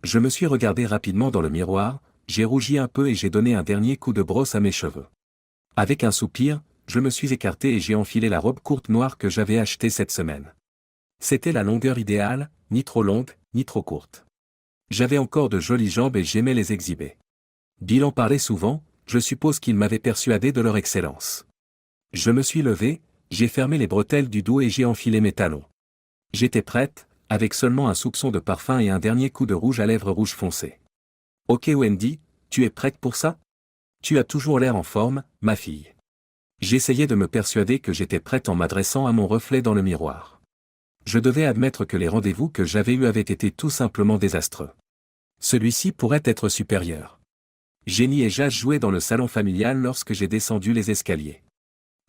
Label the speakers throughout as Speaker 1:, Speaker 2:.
Speaker 1: Je me suis regardé rapidement dans le miroir, j'ai rougi un peu et j'ai donné un dernier coup de brosse à mes cheveux. Avec un soupir, je me suis écarté et j'ai enfilé la robe courte noire que j'avais achetée cette semaine. C'était la longueur idéale, ni trop longue, ni trop courte. J'avais encore de jolies jambes et j'aimais les exhiber. Bill en parlait souvent, je suppose qu'il m'avait persuadé de leur excellence. Je me suis levé, j'ai fermé les bretelles du dos et j'ai enfilé mes talons. J'étais prête, avec seulement un soupçon de parfum et un dernier coup de rouge à lèvres rouge foncé. Ok Wendy, tu es prête pour ça? Tu as toujours l'air en forme, ma fille. J'essayais de me persuader que j'étais prête en m'adressant à mon reflet dans le miroir. Je devais admettre que les rendez-vous que j'avais eus avaient été tout simplement désastreux. Celui-ci pourrait être supérieur. Jenny et Jas jouaient dans le salon familial lorsque j'ai descendu les escaliers.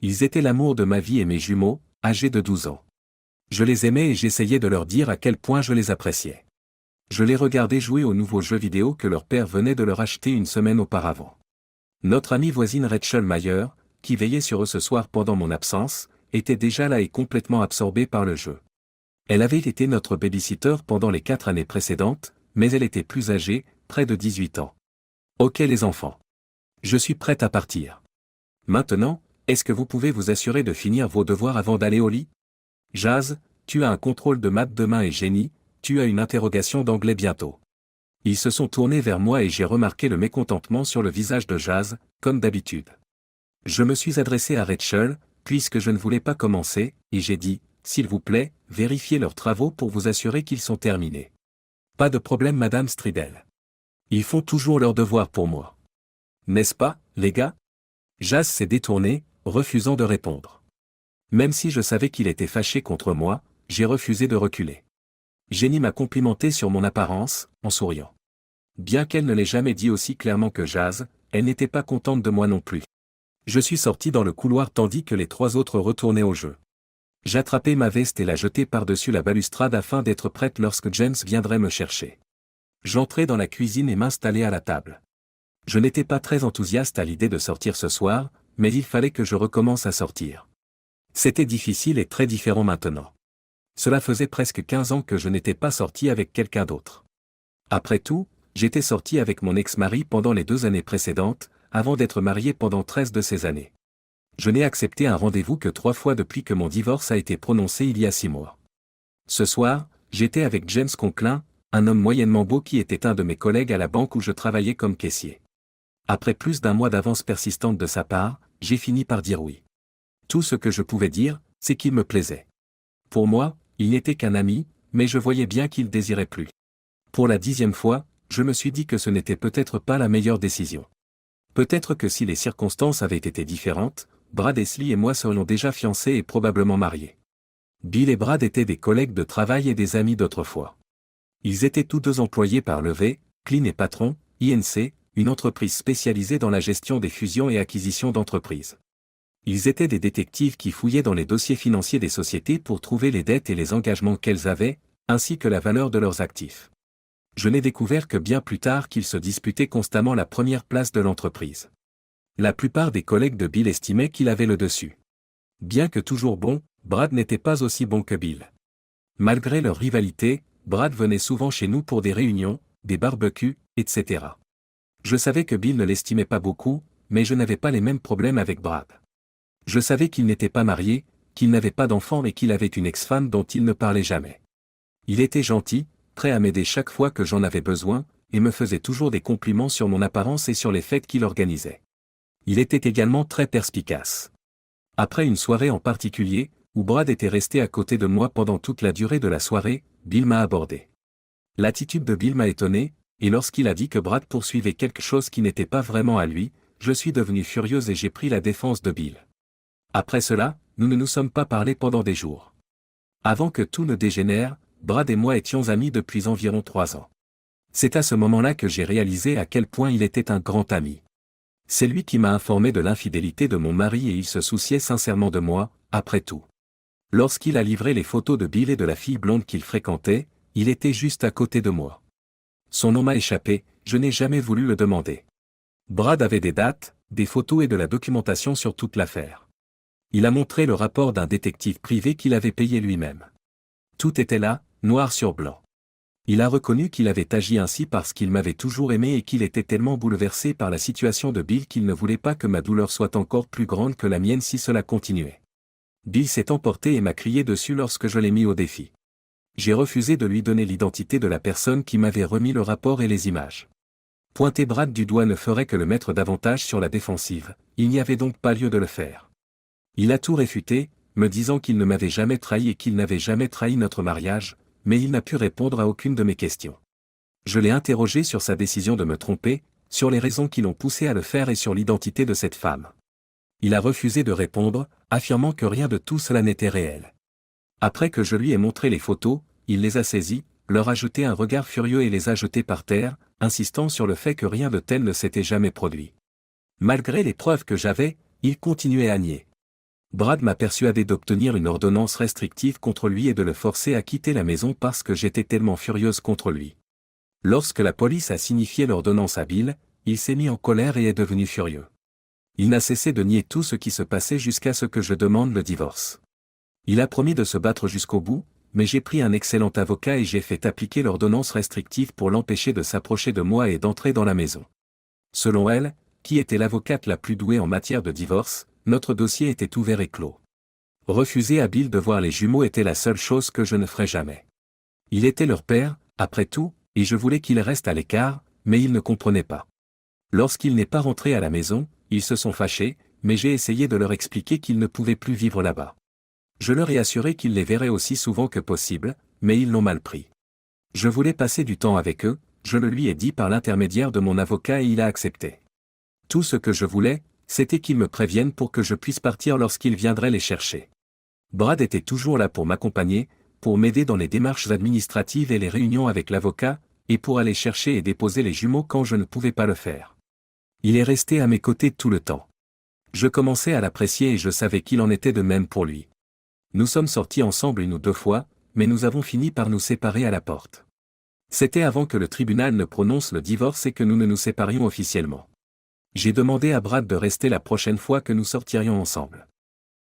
Speaker 1: Ils étaient l'amour de ma vie et mes jumeaux, âgés de 12 ans. Je les aimais et j'essayais de leur dire à quel point je les appréciais. Je les regardais jouer aux nouveaux jeux vidéo que leur père venait de leur acheter une semaine auparavant. Notre amie voisine Rachel Mayer, qui veillait sur eux ce soir pendant mon absence, était déjà là et complètement absorbée par le jeu. Elle avait été notre babysitter pendant les 4 années précédentes, mais elle était plus âgée, près de 18 ans. Ok les enfants. Je suis prête à partir. Maintenant, est-ce que vous pouvez vous assurer de finir vos devoirs avant d'aller au lit? Jas, tu as un contrôle de maths demain et Jenny, tu as une interrogation d'anglais bientôt. Ils se sont tournés vers moi et j'ai remarqué le mécontentement sur le visage de Jas, comme d'habitude. Je me suis adressé à Rachel, puisque je ne voulais pas commencer, et j'ai dit, s'il vous plaît, vérifiez leurs travaux pour vous assurer qu'ils sont terminés. Pas de problème Madame Stridel. Ils font toujours leurs devoirs pour moi. N'est-ce pas, les gars? Jas s'est détourné, refusant de répondre. Même si je savais qu'il était fâché contre moi, j'ai refusé de reculer. Jenny m'a complimenté sur mon apparence, en souriant. Bien qu'elle ne l'ait jamais dit aussi clairement que Jas, elle n'était pas contente de moi non plus. Je suis sorti dans le couloir tandis que les 3 autres retournaient au jeu. J'attrapai ma veste et la jetai par-dessus la balustrade afin d'être prête lorsque James viendrait me chercher. J'entrai dans la cuisine et m'installai à la table. Je n'étais pas très enthousiaste à l'idée de sortir ce soir, mais il fallait que je recommence à sortir. C'était difficile et très différent maintenant. Cela faisait presque 15 ans que je n'étais pas sorti avec quelqu'un d'autre. Après tout, j'étais sorti avec mon ex-mari pendant les 2 années précédentes, avant d'être marié pendant 13 de ces années. Je n'ai accepté un rendez-vous que 3 fois depuis que mon divorce a été prononcé il y a 6 mois. Ce soir, j'étais avec James Conklin, un homme moyennement beau qui était un de mes collègues à la banque où je travaillais comme caissier. Après plus d'1 mois d'avance persistante de sa part, j'ai fini par dire oui. Tout ce que je pouvais dire, c'est qu'il me plaisait. Pour moi, il n'était qu'un ami, mais je voyais bien qu'il désirait plus. Pour la 10e fois, je me suis dit que ce n'était peut-être pas la meilleure décision. Peut-être que si les circonstances avaient été différentes, Brad Esley et moi serions déjà fiancés et probablement mariés. Bill et Brad étaient des collègues de travail et des amis d'autrefois. Ils étaient tous 2 employés par Levey, Clean et Patron, INC, une entreprise spécialisée dans la gestion des fusions et acquisitions d'entreprises. Ils étaient des détectives qui fouillaient dans les dossiers financiers des sociétés pour trouver les dettes et les engagements qu'elles avaient, ainsi que la valeur de leurs actifs. Je n'ai découvert que bien plus tard qu'ils se disputaient constamment la première place de l'entreprise. La plupart des collègues de Bill estimaient qu'il avait le dessus. Bien que toujours bon, Brad n'était pas aussi bon que Bill. Malgré leur rivalité, Brad venait souvent chez nous pour des réunions, des barbecues, etc. Je savais que Bill ne l'estimait pas beaucoup, mais je n'avais pas les mêmes problèmes avec Brad. Je savais qu'il n'était pas marié, qu'il n'avait pas d'enfant et qu'il avait une ex-femme dont il ne parlait jamais. Il était gentil, prêt à m'aider chaque fois que j'en avais besoin, et me faisait toujours des compliments sur mon apparence et sur les fêtes qu'il organisait. Il était également très perspicace. Après une soirée en particulier, où Brad était resté à côté de moi pendant toute la durée de la soirée, Bill m'a abordé. L'attitude de Bill m'a étonné, et lorsqu'il a dit que Brad poursuivait quelque chose qui n'était pas vraiment à lui, je suis devenu furieuse et j'ai pris la défense de Bill. Après cela, nous ne nous sommes pas parlé pendant des jours. Avant que tout ne dégénère, Brad et moi étions amis depuis environ 3 ans. C'est à ce moment-là que j'ai réalisé à quel point il était un grand ami. C'est lui qui m'a informé de l'infidélité de mon mari et il se souciait sincèrement de moi, après tout. Lorsqu'il a livré les photos de Bill et de la fille blonde qu'il fréquentait, il était juste à côté de moi. Son nom m'a échappé, je n'ai jamais voulu le demander. Brad avait des dates, des photos et de la documentation sur toute l'affaire. Il a montré le rapport d'un détective privé qu'il avait payé lui-même. Tout était là, noir sur blanc. Il a reconnu qu'il avait agi ainsi parce qu'il m'avait toujours aimé et qu'il était tellement bouleversé par la situation de Bill qu'il ne voulait pas que ma douleur soit encore plus grande que la mienne si cela continuait. Bill s'est emporté et m'a crié dessus lorsque je l'ai mis au défi. J'ai refusé de lui donner l'identité de la personne qui m'avait remis le rapport et les images. Pointer Brad du doigt ne ferait que le mettre davantage sur la défensive, il n'y avait donc pas lieu de le faire. Il a tout réfuté, me disant qu'il ne m'avait jamais trahi et qu'il n'avait jamais trahi notre mariage, mais il n'a pu répondre à aucune de mes questions. Je l'ai interrogé sur sa décision de me tromper, sur les raisons qui l'ont poussé à le faire et sur l'identité de cette femme. Il a refusé de répondre, affirmant que rien de tout cela n'était réel. Après que je lui ai montré les photos, il les a saisies, leur a jeté un regard furieux et les a jetées par terre, insistant sur le fait que rien de tel ne s'était jamais produit. Malgré les preuves que j'avais, il continuait à nier. Brad m'a persuadé d'obtenir une ordonnance restrictive contre lui et de le forcer à quitter la maison parce que j'étais tellement furieuse contre lui. Lorsque la police a signifié l'ordonnance à Bill, il s'est mis en colère et est devenu furieux. Il n'a cessé de nier tout ce qui se passait jusqu'à ce que je demande le divorce. Il a promis de se battre jusqu'au bout, mais j'ai pris un excellent avocat et j'ai fait appliquer l'ordonnance restrictive pour l'empêcher de s'approcher de moi et d'entrer dans la maison. Selon elle, qui était l'avocate la plus douée en matière de divorce, notre dossier était ouvert et clos. Refuser à Bill de voir les jumeaux était la seule chose que je ne ferais jamais. Il était leur père, après tout, et je voulais qu'il reste à l'écart, mais il ne comprenait pas. Lorsqu'il n'est pas rentré à la maison, ils se sont fâchés, mais j'ai essayé de leur expliquer qu'ils ne pouvaient plus vivre là-bas. Je leur ai assuré qu'ils les verraient aussi souvent que possible, mais ils l'ont mal pris. Je voulais passer du temps avec eux, je le lui ai dit par l'intermédiaire de mon avocat et il a accepté. Tout ce que je voulais, c'était qu'ils me préviennent pour que je puisse partir lorsqu'ils viendraient les chercher. Brad était toujours là pour m'accompagner, pour m'aider dans les démarches administratives et les réunions avec l'avocat, et pour aller chercher et déposer les jumeaux quand je ne pouvais pas le faire. Il est resté à mes côtés tout le temps. Je commençais à l'apprécier et je savais qu'il en était de même pour lui. Nous sommes sortis ensemble 1 ou 2 fois, mais nous avons fini par nous séparer à la porte. C'était avant que le tribunal ne prononce le divorce et que nous ne nous séparions officiellement. J'ai demandé à Brad de rester la prochaine fois que nous sortirions ensemble.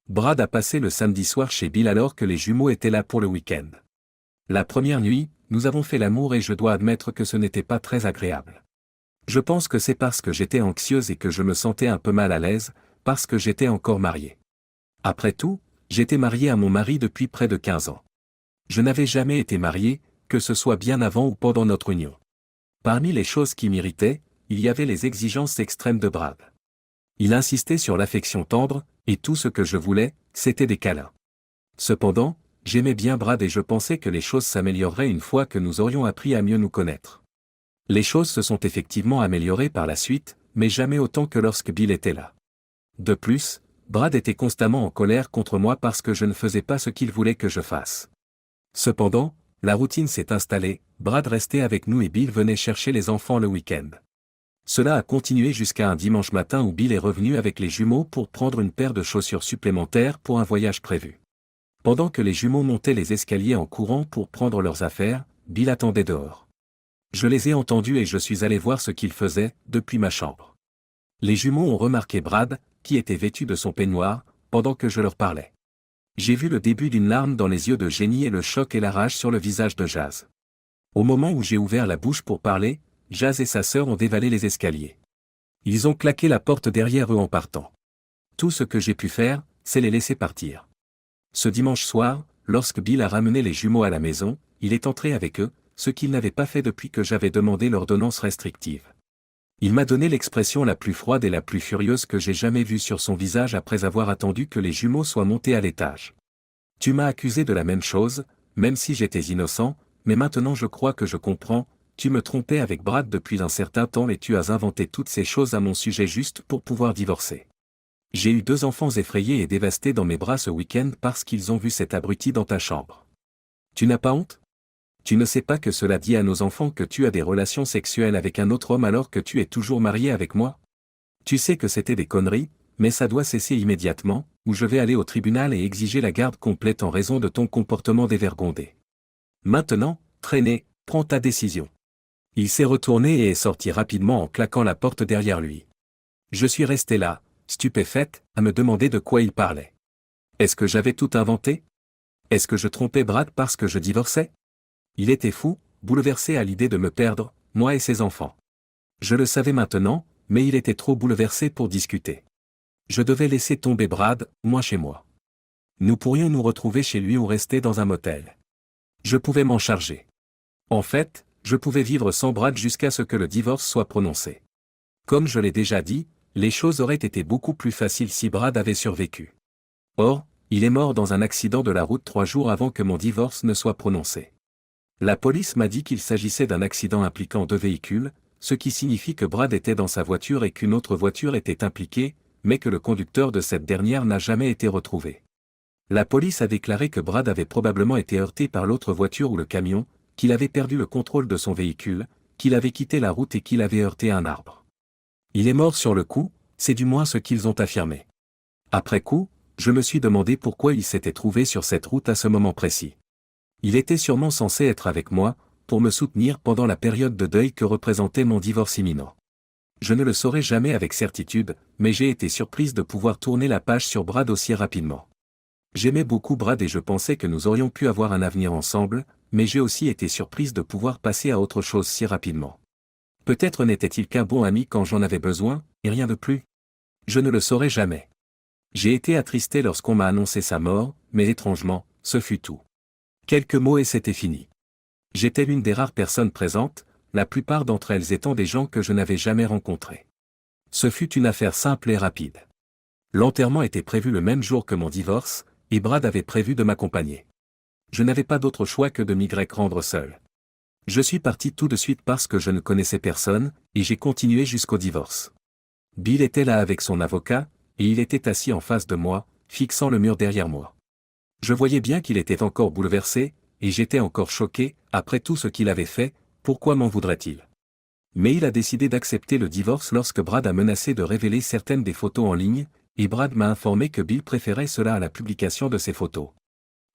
Speaker 1: Brad a passé le samedi soir chez Bill alors que les jumeaux étaient là pour le week-end. La première nuit, nous avons fait l'amour et je dois admettre que ce n'était pas très agréable. Je pense que c'est parce que j'étais anxieuse et que je me sentais un peu mal à l'aise, parce que j'étais encore mariée. Après tout, j'étais mariée à mon mari depuis près de 15 ans. Je n'avais jamais été mariée, que ce soit bien avant ou pendant notre union. Parmi les choses qui m'irritaient, il y avait les exigences extrêmes de Brad. Il insistait sur l'affection tendre, et tout ce que je voulais, c'était des câlins. Cependant, j'aimais bien Brad et je pensais que les choses s'amélioreraient une fois que nous aurions appris à mieux nous connaître. Les choses se sont effectivement améliorées par la suite, mais jamais autant que lorsque Bill était là. De plus, Brad était constamment en colère contre moi parce que je ne faisais pas ce qu'il voulait que je fasse. Cependant, la routine s'est installée, Brad restait avec nous et Bill venait chercher les enfants le week-end. Cela a continué jusqu'à un dimanche matin où Bill est revenu avec les jumeaux pour prendre une paire de chaussures supplémentaires pour un voyage prévu. Pendant que les jumeaux montaient les escaliers en courant pour prendre leurs affaires, Bill attendait dehors. Je les ai entendus et je suis allé voir ce qu'ils faisaient, depuis ma chambre. Les jumeaux ont remarqué Brad, qui était vêtu de son peignoir, pendant que je leur parlais. J'ai vu le début d'une larme dans les yeux de Jenny et le choc et la rage sur le visage de Jazz. Au moment où j'ai ouvert la bouche pour parler, Jazz et sa sœur ont dévalé les escaliers. Ils ont claqué la porte derrière eux en partant. Tout ce que j'ai pu faire, c'est les laisser partir. Ce dimanche soir, lorsque Bill a ramené les jumeaux à la maison, il est entré avec eux, ce qu'il n'avait pas fait depuis que j'avais demandé l'ordonnance restrictive. Il m'a donné l'expression la plus froide et la plus furieuse que j'ai jamais vue sur son visage après avoir attendu que les jumeaux soient montés à l'étage. Tu m'as accusé de la même chose, même si j'étais innocent, mais maintenant je crois que je comprends. Tu me trompais avec Brad depuis un certain temps et tu as inventé toutes ces choses à mon sujet juste pour pouvoir divorcer. J'ai eu 2 enfants effrayés et dévastés dans mes bras ce week-end parce qu'ils ont vu cet abruti dans ta chambre. Tu n'as pas honte? Tu ne sais pas que cela dit à nos enfants que tu as des relations sexuelles avec un autre homme alors que tu es toujours marié avec moi? Tu sais que c'était des conneries, mais ça doit cesser immédiatement, ou je vais aller au tribunal et exiger la garde complète en raison de ton comportement dévergondé. Maintenant, traînez, prends ta décision. Il s'est retourné et est sorti rapidement en claquant la porte derrière lui. Je suis resté là, stupéfaite, à me demander de quoi il parlait. Est-ce que j'avais tout inventé? Est-ce que je trompais Brad parce que je divorçais? Il était fou, bouleversé à l'idée de me perdre, moi et ses enfants. Je le savais maintenant, mais il était trop bouleversé pour discuter. Je devais laisser tomber Brad, moi chez moi. Nous pourrions nous retrouver chez lui ou rester dans un motel. Je pouvais m'en charger. En fait, je pouvais vivre sans Brad jusqu'à ce que le divorce soit prononcé. Comme je l'ai déjà dit, les choses auraient été beaucoup plus faciles si Brad avait survécu. Or, il est mort dans un accident de la route 3 jours avant que mon divorce ne soit prononcé. La police m'a dit qu'il s'agissait d'un accident impliquant 2 véhicules, ce qui signifie que Brad était dans sa voiture et qu'une autre voiture était impliquée, mais que le conducteur de cette dernière n'a jamais été retrouvé. La police a déclaré que Brad avait probablement été heurté par l'autre voiture ou le camion, qu'il avait perdu le contrôle de son véhicule, qu'il avait quitté la route et qu'il avait heurté un arbre. Il est mort sur le coup, c'est du moins ce qu'ils ont affirmé. Après coup, je me suis demandé pourquoi il s'était trouvé sur cette route à ce moment précis. Il était sûrement censé être avec moi, pour me soutenir pendant la période de deuil que représentait mon divorce imminent. Je ne le saurai jamais avec certitude, mais j'ai été surprise de pouvoir tourner la page sur Brad aussi rapidement. J'aimais beaucoup Brad et je pensais que nous aurions pu avoir un avenir ensemble, mais j'ai aussi été surprise de pouvoir passer à autre chose si rapidement. Peut-être n'était-il qu'un bon ami quand j'en avais besoin, et rien de plus. Je ne le saurai jamais. J'ai été attristé lorsqu'on m'a annoncé sa mort, mais étrangement, ce fut tout. Quelques mots et c'était fini. J'étais l'une des rares personnes présentes, la plupart d'entre elles étant des gens que je n'avais jamais rencontrés. Ce fut une affaire simple et rapide. L'enterrement était prévu le même jour que mon divorce, et Brad avait prévu de m'accompagner. Je n'avais pas d'autre choix que de m'y rendre seul. Je suis parti tout de suite parce que je ne connaissais personne, et j'ai continué jusqu'au divorce. Bill était là avec son avocat, et il était assis en face de moi, fixant le mur derrière moi. Je voyais bien qu'il était encore bouleversé, et j'étais encore choqué, après tout ce qu'il avait fait, pourquoi m'en voudrait-il? Mais il a décidé d'accepter le divorce lorsque Brad a menacé de révéler certaines des photos en ligne, et Brad m'a informé que Bill préférait cela à la publication de ses photos.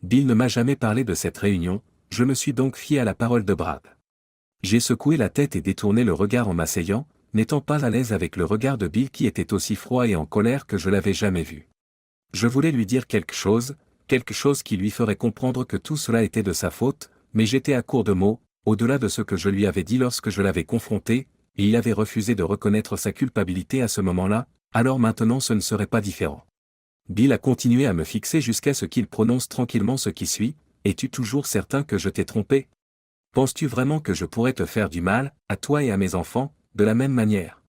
Speaker 1: Bill ne m'a jamais parlé de cette réunion, je me suis donc fié à la parole de Brad. J'ai secoué la tête et détourné le regard en m'asseyant, n'étant pas à l'aise avec le regard de Bill qui était aussi froid et en colère que je l'avais jamais vu. Je voulais lui dire quelque chose qui lui ferait comprendre que tout cela était de sa faute, mais j'étais à court de mots, au-delà de ce que je lui avais dit lorsque je l'avais confronté, et il avait refusé de reconnaître sa culpabilité à ce moment-là, alors maintenant ce ne serait pas différent. Bill a continué à me fixer jusqu'à ce qu'il prononce tranquillement ce qui suit, « Es-tu toujours certain que je t'ai trompé? Penses-tu vraiment que je pourrais te faire du mal, à toi et à mes enfants, de la même manière?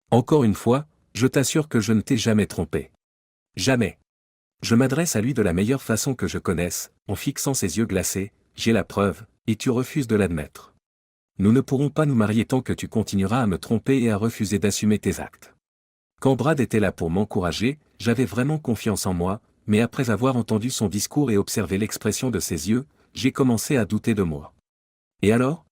Speaker 1: Encore une fois, je t'assure que je ne t'ai jamais trompé. Jamais. Je m'adresse à lui de la meilleure façon que je connaisse, en fixant ses yeux glacés, j'ai la preuve, et tu refuses de l'admettre. Nous ne pourrons pas nous marier tant que tu continueras à me tromper et à refuser d'assumer tes actes. » Quand Brad était là pour m'encourager, j'avais vraiment confiance en moi, mais après avoir entendu son discours et observé l'expression de ses yeux, j'ai commencé à douter de moi. Et alors?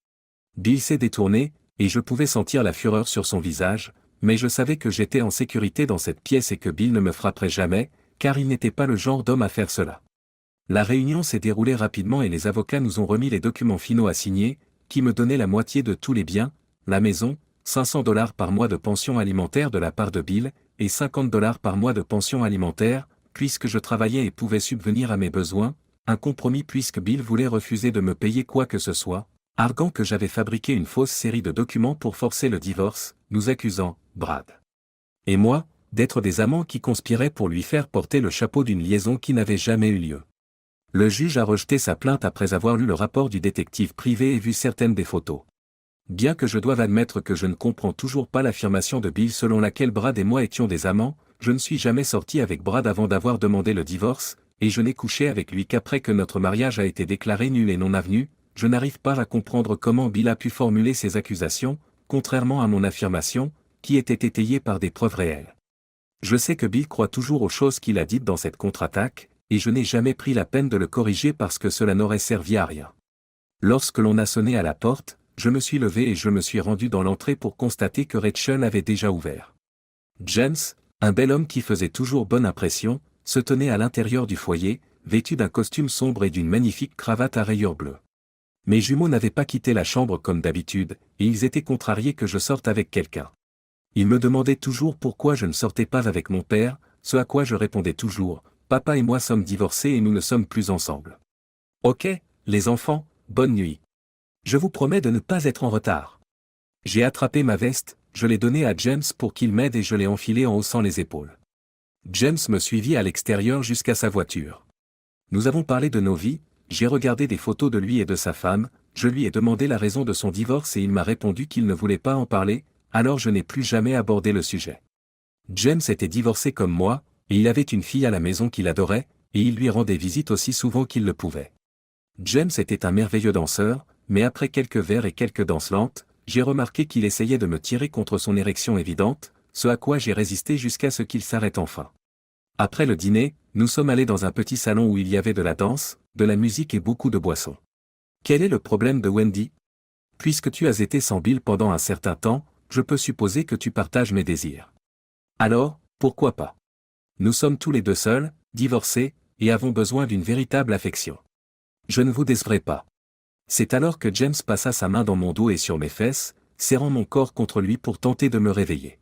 Speaker 1: Bill s'est détourné, et je pouvais sentir la fureur sur son visage, mais je savais que j'étais en sécurité dans cette pièce et que Bill ne me frapperait jamais, car il n'était pas le genre d'homme à faire cela. La réunion s'est déroulée rapidement et les avocats nous ont remis les documents finaux à signer, qui me donnaient la moitié de tous les biens, la maison, $500 par mois de pension alimentaire de la part de Bill, et $50 par mois de pension alimentaire, puisque je travaillais et pouvais subvenir à mes besoins, un compromis puisque Bill voulait refuser de me payer quoi que ce soit, arguant que j'avais fabriqué une fausse série de documents pour forcer le divorce, nous accusant, Brad et moi, d'être des amants qui conspiraient pour lui faire porter le chapeau d'une liaison qui n'avait jamais eu lieu. Le juge a rejeté sa plainte après avoir lu le rapport du détective privé et vu certaines des photos. Bien que je doive admettre que je ne comprends toujours pas l'affirmation de Bill selon laquelle Brad et moi étions des amants, je ne suis jamais sorti avec Brad avant d'avoir demandé le divorce, et je n'ai couché avec lui qu'après que notre mariage a été déclaré nul et non avenu, je n'arrive pas à comprendre comment Bill a pu formuler ces accusations, contrairement à mon affirmation, qui était étayée par des preuves réelles. Je sais que Bill croit toujours aux choses qu'il a dites dans cette contre-attaque, et je n'ai jamais pris la peine de le corriger parce que cela n'aurait servi à rien. Lorsque l'on a sonné à la porte, je me suis levé et je me suis rendu dans l'entrée pour constater que Rachel avait déjà ouvert. James, un bel homme qui faisait toujours bonne impression, se tenait à l'intérieur du foyer, vêtu d'un costume sombre et d'une magnifique cravate à rayures bleues. Mes jumeaux n'avaient pas quitté la chambre comme d'habitude, et ils étaient contrariés que je sorte avec quelqu'un. Ils me demandaient toujours pourquoi je ne sortais pas avec mon père, ce à quoi je répondais toujours, « Papa et moi sommes divorcés et nous ne sommes plus ensemble. » Ok, les enfants, bonne nuit. Je vous promets de ne pas être en retard. J'ai attrapé ma veste, je l'ai donnée à James pour qu'il m'aide et je l'ai enfilée en haussant les épaules. James me suivit à l'extérieur jusqu'à sa voiture. Nous avons parlé de nos vies, j'ai regardé des photos de lui et de sa femme, je lui ai demandé la raison de son divorce et il m'a répondu qu'il ne voulait pas en parler, alors je n'ai plus jamais abordé le sujet. James était divorcé comme moi, et il avait une fille à la maison qu'il adorait, et il lui rendait visite aussi souvent qu'il le pouvait. James était un merveilleux danseur, mais après quelques vers et quelques danses lentes, j'ai remarqué qu'il essayait de me tirer contre son érection évidente, ce à quoi j'ai résisté jusqu'à ce qu'il s'arrête enfin. Après le dîner, nous sommes allés dans un petit salon où il y avait de la danse, de la musique et beaucoup de boissons. Quel est le problème de Wendy? Puisque tu as été sans Bill pendant un certain temps, je peux supposer que tu partages mes désirs. Alors, pourquoi pas? Nous sommes tous les deux seuls, divorcés, et avons besoin d'une véritable affection. Je ne vous décevrai pas. C'est alors que James passa sa main dans mon dos et sur mes fesses, serrant mon corps contre lui pour tenter de me réveiller.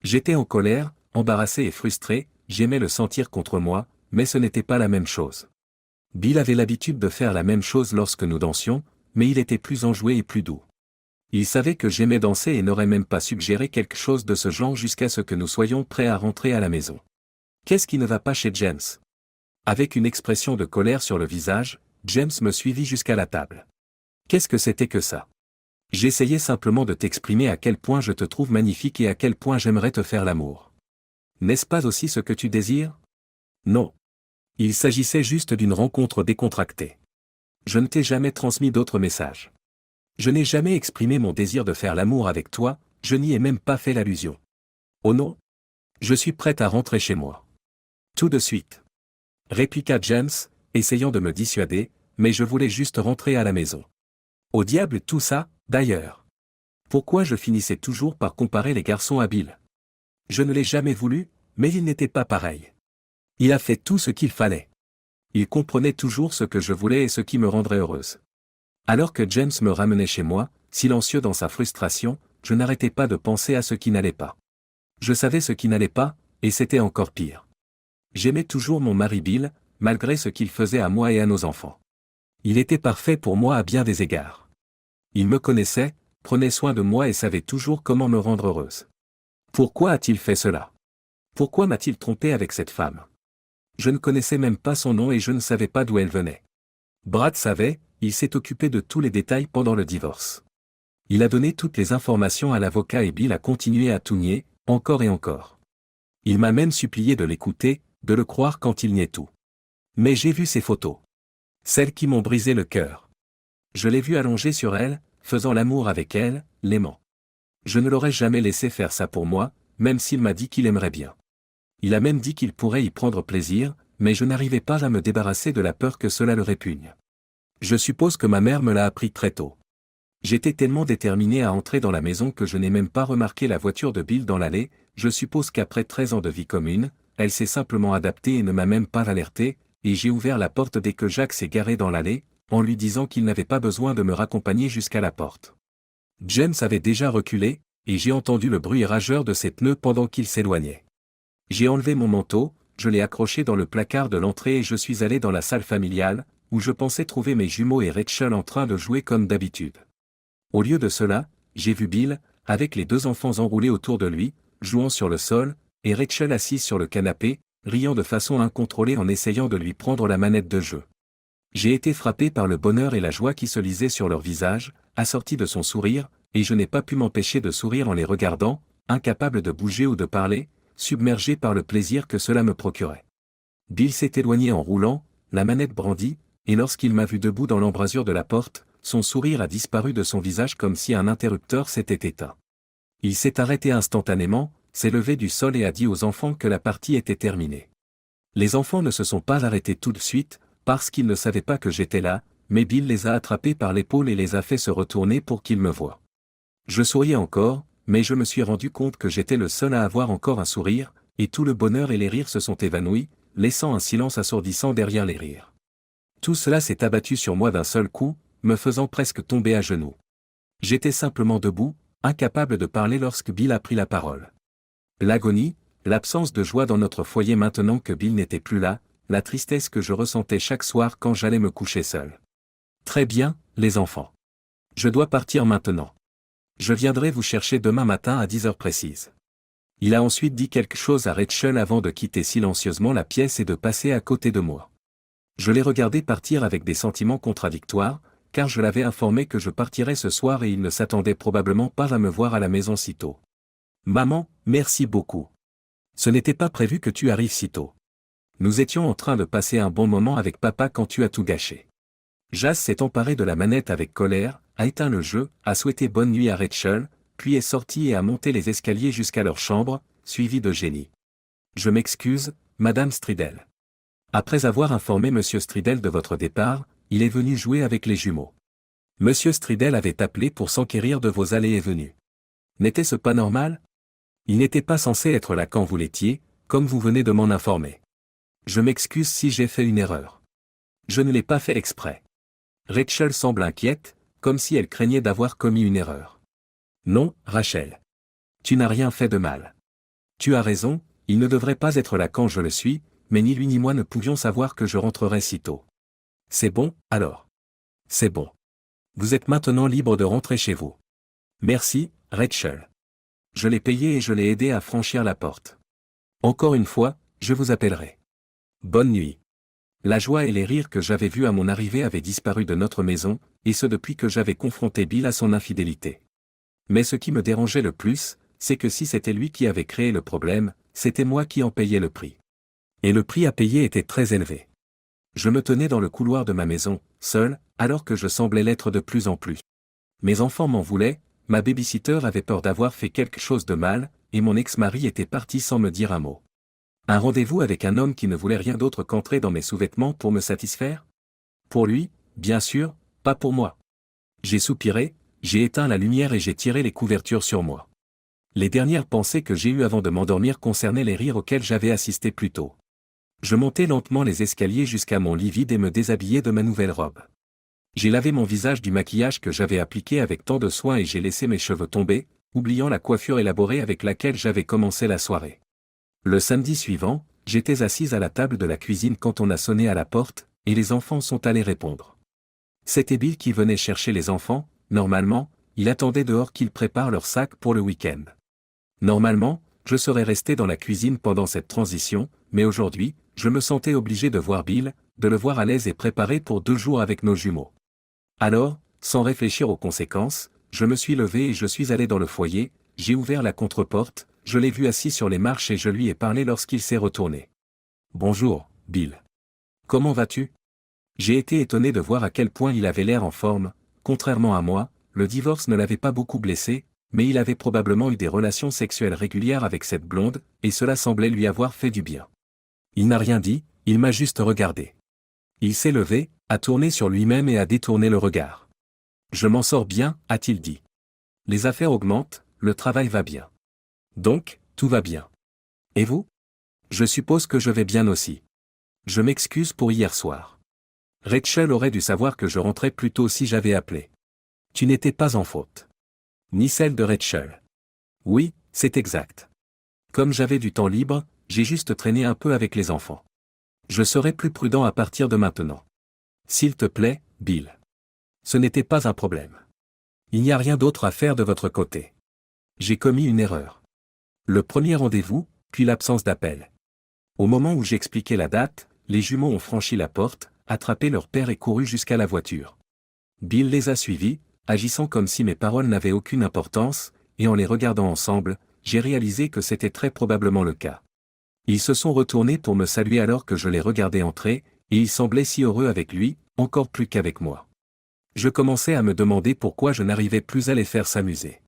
Speaker 1: J'étais en colère, embarrassé et frustré, j'aimais le sentir contre moi, mais ce n'était pas la même chose. Bill avait l'habitude de faire la même chose lorsque nous dansions, mais il était plus enjoué et plus doux. Il savait que j'aimais danser et n'aurait même pas suggéré quelque chose de ce genre jusqu'à ce que nous soyons prêts à rentrer à la maison. Qu'est-ce qui ne va pas chez James? Avec une expression de colère sur le visage, James me suivit jusqu'à la table. Qu'est-ce que c'était que ça? J'essayais simplement de t'exprimer à quel point je te trouve magnifique et à quel point j'aimerais te faire l'amour. N'est-ce pas aussi ce que tu désires? Non. Il s'agissait juste d'une rencontre décontractée. Je ne t'ai jamais transmis d'autres messages. Je n'ai jamais exprimé mon désir de faire l'amour avec toi, je n'y ai même pas fait l'allusion. Oh non? Je suis prête à rentrer chez moi. Tout de suite. Répliqua James, essayant de me dissuader, mais je voulais juste rentrer à la maison. Au diable tout ça, d'ailleurs. Pourquoi je finissais toujours par comparer les garçons à Bill? Je ne l'ai jamais voulu, mais il n'était pas pareil. Il a fait tout ce qu'il fallait. Il comprenait toujours ce que je voulais et ce qui me rendrait heureuse. Alors que James me ramenait chez moi, silencieux dans sa frustration, je n'arrêtais pas de penser à ce qui n'allait pas. Je savais ce qui n'allait pas, et c'était encore pire. J'aimais toujours mon mari Bill, malgré ce qu'il faisait à moi et à nos enfants. Il était parfait pour moi à bien des égards. Il me connaissait, prenait soin de moi et savait toujours comment me rendre heureuse. Pourquoi a-t-il fait cela? Pourquoi m'a-t-il trompé avec cette femme? Je ne connaissais même pas son nom et je ne savais pas d'où elle venait. Brad savait, il s'est occupé de tous les détails pendant le divorce. Il a donné toutes les informations à l'avocat et Bill a continué à tout nier, encore et encore. Il m'a même supplié de l'écouter, de le croire quand il niait tout. Mais j'ai vu ses photos. Celles qui m'ont brisé le cœur. Je l'ai vu allongé sur elle, faisant l'amour avec elle, l'aimant. Je ne l'aurais jamais laissé faire ça pour moi, même s'il m'a dit qu'il aimerait bien. Il a même dit qu'il pourrait y prendre plaisir, mais je n'arrivais pas à me débarrasser de la peur que cela le répugne. Je suppose que ma mère me l'a appris très tôt. J'étais tellement déterminé à entrer dans la maison que je n'ai même pas remarqué la voiture de Bill dans l'allée, je suppose qu'après 13 ans de vie commune, elle s'est simplement adaptée et ne m'a même pas alerté, et j'ai ouvert la porte dès que Jacques s'est garé dans l'allée, en lui disant qu'il n'avait pas besoin de me raccompagner jusqu'à la porte. James avait déjà reculé, et j'ai entendu le bruit rageur de ses pneus pendant qu'il s'éloignait. J'ai enlevé mon manteau, je l'ai accroché dans le placard de l'entrée et je suis allé dans la salle familiale, où je pensais trouver mes jumeaux et Rachel en train de jouer comme d'habitude. Au lieu de cela, j'ai vu Bill, avec les deux enfants enroulés autour de lui, jouant sur le sol, et Rachel assise sur le canapé, riant de façon incontrôlée en essayant de lui prendre la manette de jeu. J'ai été frappé par le bonheur et la joie qui se lisaient sur leur visage, assortis de son sourire, et je n'ai pas pu m'empêcher de sourire en les regardant, incapable de bouger ou de parler, submergé par le plaisir que cela me procurait. Bill s'est éloigné en roulant, la manette brandie, et lorsqu'il m'a vu debout dans l'embrasure de la porte, son sourire a disparu de son visage comme si un interrupteur s'était éteint. Il s'est arrêté instantanément, s'est levé du sol et a dit aux enfants que la partie était terminée. Les enfants ne se sont pas arrêtés tout de suite, parce qu'ils ne savaient pas que j'étais là, mais Bill les a attrapés par l'épaule et les a fait se retourner pour qu'ils me voient. Je souriais encore, mais je me suis rendu compte que j'étais le seul à avoir encore un sourire, et tout le bonheur et les rires se sont évanouis, laissant un silence assourdissant derrière les rires. Tout cela s'est abattu sur moi d'un seul coup, me faisant presque tomber à genoux. J'étais simplement debout, incapable de parler lorsque Bill a pris la parole. L'agonie, l'absence de joie dans notre foyer maintenant que Bill n'était plus là, la tristesse que je ressentais chaque soir quand j'allais me coucher seul. Très bien, les enfants. Je dois partir maintenant. Je viendrai vous chercher demain matin à 10 heures précises. Il a ensuite dit quelque chose à Rachel avant de quitter silencieusement la pièce et de passer à côté de moi. Je l'ai regardé partir avec des sentiments contradictoires, car je l'avais informé que je partirais ce soir et il ne s'attendait probablement pas à me voir à la maison si tôt. Maman, merci beaucoup. Ce n'était pas prévu que tu arrives si tôt. Nous étions en train de passer un bon moment avec papa quand tu as tout gâché. Jas s'est emparé de la manette avec colère, a éteint le jeu, a souhaité bonne nuit à Rachel, puis est sorti et a monté les escaliers jusqu'à leur chambre, suivi de Jenny. Je m'excuse, Madame Stridel. Après avoir informé Monsieur Stridel de votre départ, il est venu jouer avec les jumeaux. Monsieur Stridel avait appelé pour s'enquérir de vos allées et venues. N'était-ce pas normal? Il n'était pas censé être là quand vous l'étiez, comme vous venez de m'en informer. Je m'excuse si j'ai fait une erreur. Je ne l'ai pas fait exprès. Rachel semble inquiète, comme si elle craignait d'avoir commis une erreur. Non, Rachel. Tu n'as rien fait de mal. Tu as raison, il ne devrait pas être là quand je le suis, mais ni lui ni moi ne pouvions savoir que je rentrerais si tôt. C'est bon, alors. C'est bon. Vous êtes maintenant libre de rentrer chez vous. Merci, Rachel. Je l'ai payé et je l'ai aidé à franchir la porte. Encore une fois, je vous appellerai. Bonne nuit. La joie et les rires que j'avais vus à mon arrivée avaient disparu de notre maison, et ce depuis que j'avais confronté Bill à son infidélité. Mais ce qui me dérangeait le plus, c'est que si c'était lui qui avait créé le problème, c'était moi qui en payais le prix. Et le prix à payer était très élevé. Je me tenais dans le couloir de ma maison, seul, alors que je semblais l'être de plus en plus. Mes enfants m'en voulaient, ma babysitter avait peur d'avoir fait quelque chose de mal, et mon ex-mari était parti sans me dire un mot. Un rendez-vous avec un homme qui ne voulait rien d'autre qu'entrer dans mes sous-vêtements pour me satisfaire? Pour lui, bien sûr, pas pour moi. J'ai soupiré, j'ai éteint la lumière et j'ai tiré les couvertures sur moi. Les dernières pensées que j'ai eues avant de m'endormir concernaient les rires auxquels j'avais assisté plus tôt. Je montai lentement les escaliers jusqu'à mon lit vide et me déshabillai de ma nouvelle robe. J'ai lavé mon visage du maquillage que j'avais appliqué avec tant de soin et j'ai laissé mes cheveux tomber, oubliant la coiffure élaborée avec laquelle j'avais commencé la soirée. Le samedi suivant, j'étais assise à la table de la cuisine quand on a sonné à la porte, et les enfants sont allés répondre. C'était Bill qui venait chercher les enfants. Normalement, il attendait dehors qu'ils préparent leurs sacs pour le week-end. Normalement, je serais resté dans la cuisine pendant cette transition, mais aujourd'hui, je me sentais obligé de voir Bill, de le voir à l'aise et préparé pour 2 jours avec nos jumeaux. Alors, sans réfléchir aux conséquences, je me suis levé et je suis allé dans le foyer, j'ai ouvert la contre-porte, je l'ai vu assis sur les marches et je lui ai parlé lorsqu'il s'est retourné. « Bonjour, Bill. Comment vas-tu » J'ai été étonné de voir à quel point il avait l'air en forme. Contrairement à moi, le divorce ne l'avait pas beaucoup blessé, mais il avait probablement eu des relations sexuelles régulières avec cette blonde, et cela semblait lui avoir fait du bien. Il n'a rien dit, il m'a juste regardé. Il s'est levé, a tourné sur lui-même et a détourné le regard. « Je m'en sors bien, a-t-il dit. Les affaires augmentent, le travail va bien. Donc, tout va bien. Et vous ? Je suppose que je vais bien aussi. Je m'excuse pour hier soir. Rachel aurait dû savoir que je rentrais plus tôt si j'avais appelé. Tu n'étais pas en faute. Ni celle de Rachel. Oui, c'est exact. Comme j'avais du temps libre, j'ai juste traîné un peu avec les enfants. Je serai plus prudent à partir de maintenant. S'il te plaît, Bill. Ce n'était pas un problème. Il n'y a rien d'autre à faire de votre côté. J'ai commis une erreur. Le premier rendez-vous, puis l'absence d'appel. Au moment où j'expliquais la date, les jumeaux ont franchi la porte, attrapé leur père et couru jusqu'à la voiture. Bill les a suivis, agissant comme si mes paroles n'avaient aucune importance, et en les regardant ensemble, j'ai réalisé que c'était très probablement le cas. Ils se sont retournés pour me saluer alors que je les regardais entrer, et ils semblaient si heureux avec lui, encore plus qu'avec moi. Je commençais à me demander pourquoi je n'arrivais plus à les faire s'amuser.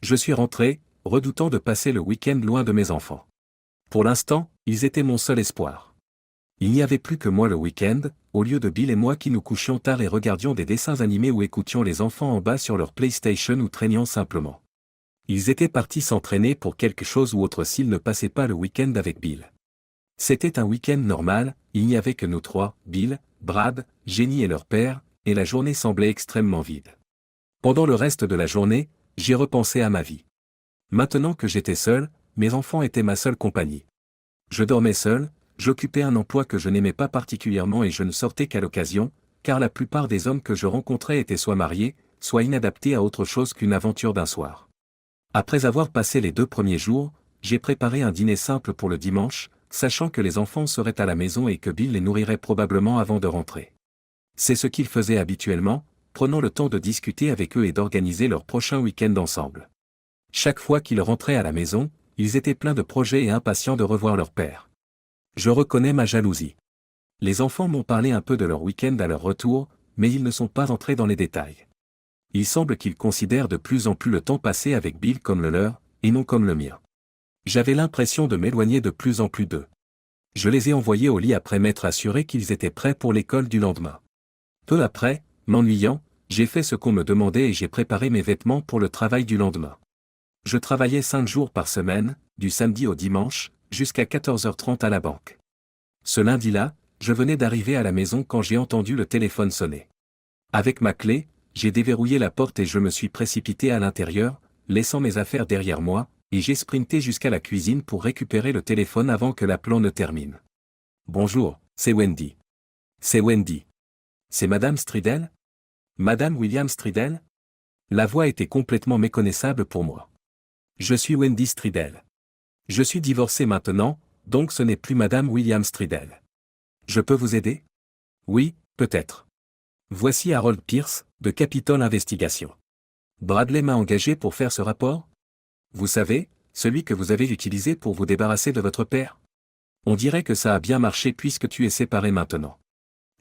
Speaker 1: Je suis rentré, redoutant de passer le week-end loin de mes enfants. Pour l'instant, ils étaient mon seul espoir. Il n'y avait plus que moi le week-end, au lieu de Bill et moi qui nous couchions tard et regardions des dessins animés ou écoutions les enfants en bas sur leur PlayStation ou traînions simplement. Ils étaient partis s'entraîner pour quelque chose ou autre s'ils ne passaient pas le week-end avec Bill. C'était un week-end normal, il n'y avait que nous trois, Bill, Brad, Jenny et leur père, et la journée semblait extrêmement vide. Pendant le reste de la journée, j'y repensais à ma vie. Maintenant que j'étais seul, mes enfants étaient ma seule compagnie. Je dormais seul, j'occupais un emploi que je n'aimais pas particulièrement et je ne sortais qu'à l'occasion, car la plupart des hommes que je rencontrais étaient soit mariés, soit inadapté à autre chose qu'une aventure d'un soir. Après avoir passé les 2 premiers jours, j'ai préparé un dîner simple pour le dimanche, sachant que les enfants seraient à la maison et que Bill les nourrirait probablement avant de rentrer. C'est ce qu'il faisait habituellement, prenant le temps de discuter avec eux et d'organiser leur prochain week-end ensemble. Chaque fois qu'ils rentraient à la maison, ils étaient pleins de projets et impatients de revoir leur père. Je reconnais ma jalousie. Les enfants m'ont parlé un peu de leur week-end à leur retour, mais ils ne sont pas entrés dans les détails. Il semble qu'ils considèrent de plus en plus le temps passé avec Bill comme le leur, et non comme le mien. J'avais l'impression de m'éloigner de plus en plus d'eux. Je les ai envoyés au lit après m'être assuré qu'ils étaient prêts pour l'école du lendemain. Peu après, m'ennuyant, j'ai fait ce qu'on me demandait et j'ai préparé mes vêtements pour le travail du lendemain. Je travaillais 5 jours par semaine, du samedi au dimanche, jusqu'à 14h30 à la banque. Ce lundi-là, je venais d'arriver à la maison quand j'ai entendu le téléphone sonner. Avec ma clé, j'ai déverrouillé la porte et je me suis précipité à l'intérieur, laissant mes affaires derrière moi, et j'ai sprinté jusqu'à la cuisine pour récupérer le téléphone avant que l'appelant ne termine. Bonjour, c'est Wendy. C'est Wendy. C'est Madame Stridel? Madame William Stridel? La voix était complètement méconnaissable pour moi. Je suis Wendy Stridel. Je suis divorcé maintenant, donc ce n'est plus Madame William Stridel. Je peux vous aider? Oui, peut-être. Voici Harold Pierce, de Capitol Investigation. Bradley m'a engagé pour faire ce rapport? Vous savez, celui que vous avez utilisé pour vous débarrasser de votre père? On dirait que ça a bien marché puisque tu es séparé maintenant.